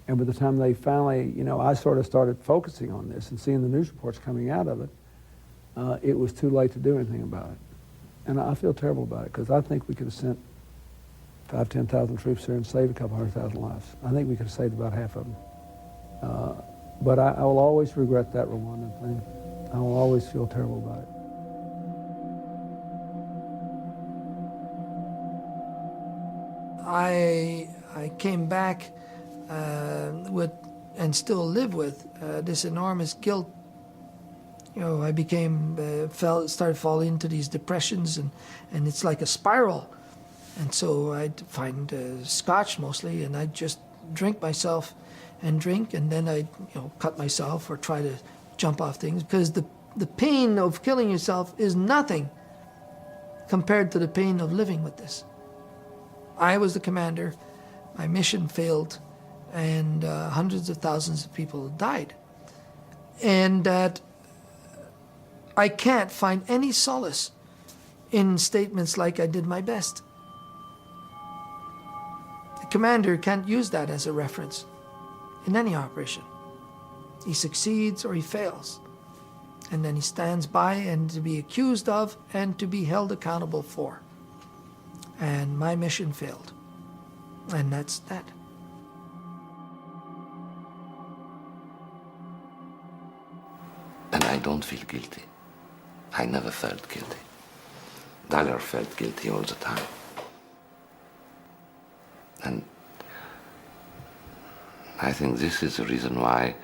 And by the time they finally, I sort of started focusing on this and seeing the news reports coming out of it, it was too late to do anything about it. And I feel terrible about it, because I think we could have sent 5,000, 10,000 troops there and saved a couple 100,000 lives. I think we could have saved about half of them. But I will always regret that Rwandan thing. I will always feel terrible about it. I came back with, and still live with, this enormous guilt. I became, started falling into these depressions, and it's like a spiral. And so I'd find scotch mostly, and I'd just drink myself and drink, and then I'd cut myself or try to jump off things, because the pain of killing yourself is nothing compared to the pain of living with this. I was the commander, my mission failed, and hundreds of thousands of people died. And that I can't find any solace in statements like I did my best. The commander can't use that as a reference in any operation. He succeeds or he fails. And then he stands by and to be accused of and to be held accountable for. And my mission failed. And that's that. And I don't feel guilty. I never felt guilty. Daller felt guilty all the time. And I think this is the reason why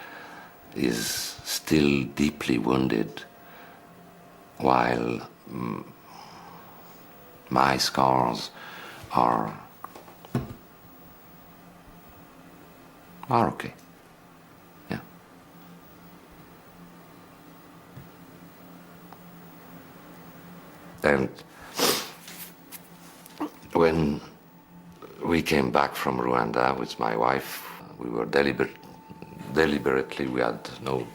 he's still deeply wounded, while my scars are okay. Yeah. And when we came back from Rwanda with my wife, we were deliberately, we had no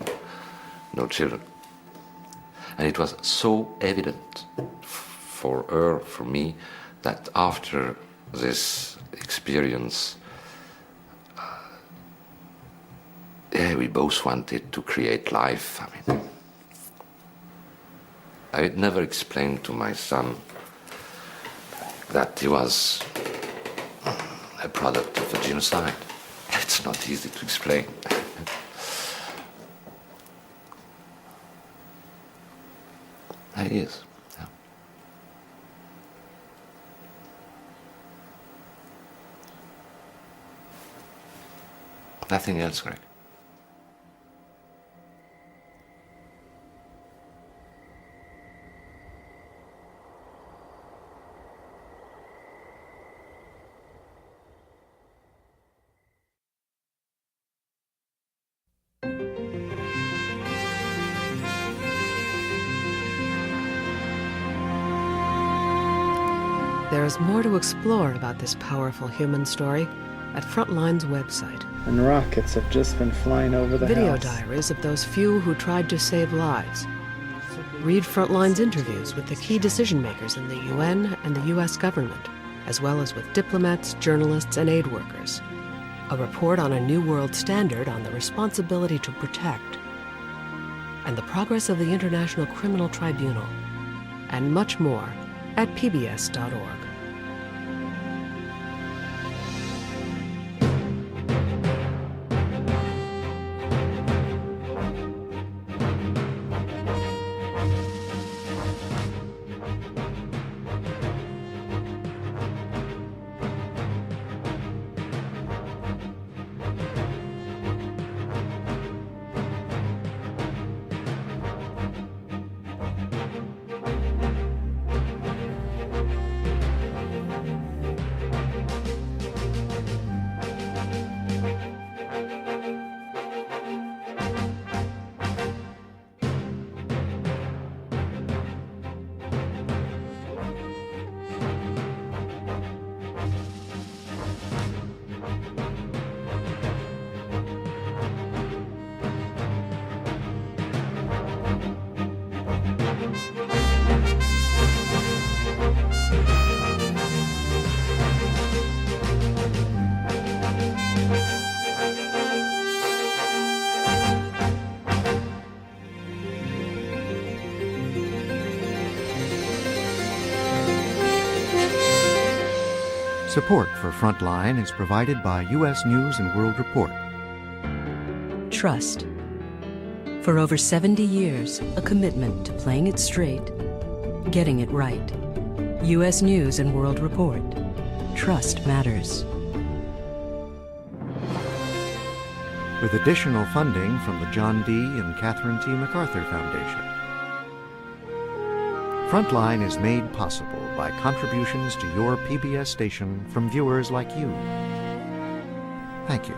children. And it was so evident for her, for me, that after this experience, we both wanted to create life. I had never explained to my son that he was a product of a genocide. It's not easy to explain. He is. Yeah. Nothing else, Greg. There is more to explore about this powerful human story at Frontline's website. And rockets have just been flying over the Video house. diaries of those few who tried to save lives. Read Frontline's interviews with the key decision makers in the UN and the US government, as well as with diplomats, journalists, and aid workers. A report on a new world standard on the responsibility to protect, and the progress of the International Criminal Tribunal, and much more at pbs.org. Support for Frontline is provided by U.S. News and World Report. Trust. For over 70 years, a commitment to playing it straight, getting it right. U.S. News and World Report. Trust matters. With additional funding from the John D. and Catherine T. MacArthur Foundation. Frontline is made possible by contributions to your PBS station from viewers like you. Thank you.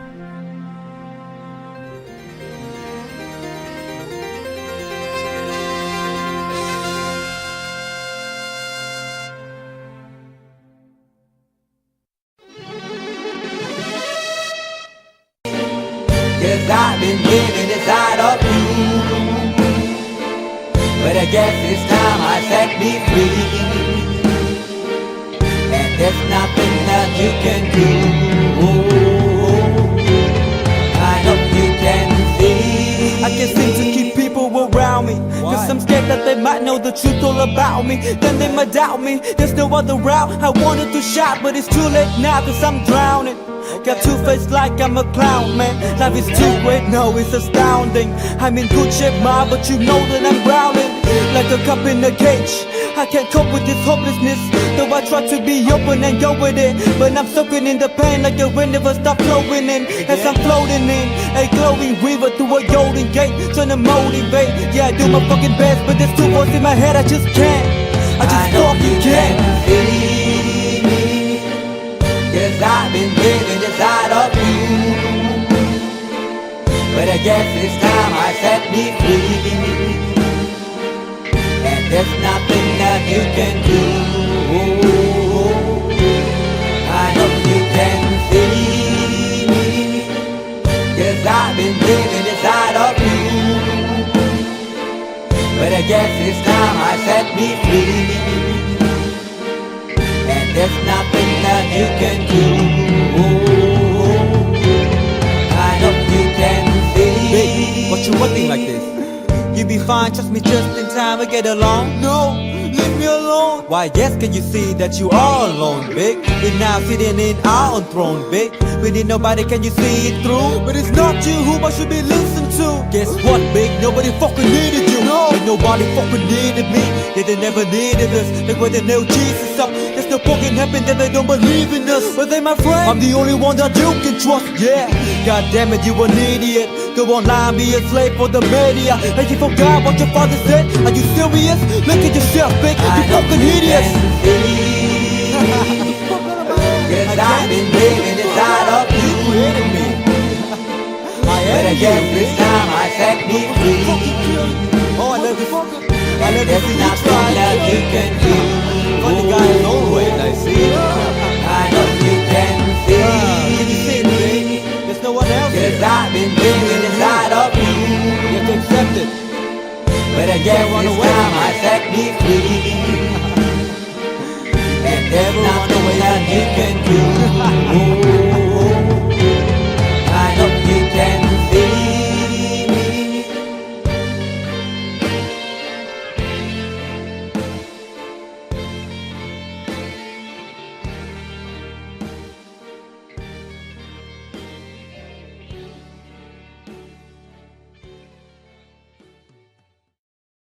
Cause I've been living inside of you, but I guess it's time I set me free, and there's nothing that you can do. I hope you can see. I can't seem to keep people around me, cause I'm scared that they might know the truth all about me. Then they might doubt me, there's no other route. I wanted to shout, but it's too late now cause I'm drowning. Got two-faced like I'm a clown, man. Life is too great, no, it's astounding. I'm in good shape, ma, but you know that I'm drowning like a cup in a cage. I can't cope with this hopelessness, though I try to be open and go with it, but I'm soaking in the pain like the wind never stop flowing in. As I'm floating in a glowing river through a golden gate, trying to motivate. Yeah, I do my fucking best, but there's two voices in my head, I just can't. I just fucking can't. Cause I've been living inside of you, but I guess it's time I set me free, and there's nothing that you can do. I hope you can see me, cause I've been living inside of you, but I guess it's time I set me free, there's nothing that you can do. I hope you can see. Babe, what you looking like this? You be fine, trust me, just in time we get along. No, leave me alone. Why yes, can you see that you are alone, big? We're now sitting in our own throne, big. We need nobody, can you see it through? But it's not you who I should be listening to. Guess what, big? Nobody fucking needed you. No, and nobody fucking needed me. Yeah, they never needed us. Like when they nailed Jesus up, there's no fucking heaven that they don't believe in us. But they my friend, I'm the only one that you can trust. Yeah, god damn it, you an idiot. Go online, be a slave for the media. And you forgot what your father said. Are you serious? Look at yourself, big. You fucking idiots. Cause I've been living inside of you, but I guess this time I set me free. Oh, I love this. And there's nothing that you can do. Funny guy is always, I see. I hope you can see. Can you see it, baby? There's no one else. Cause I've been living inside of you. You have to accept it. But I guess this time I set me free.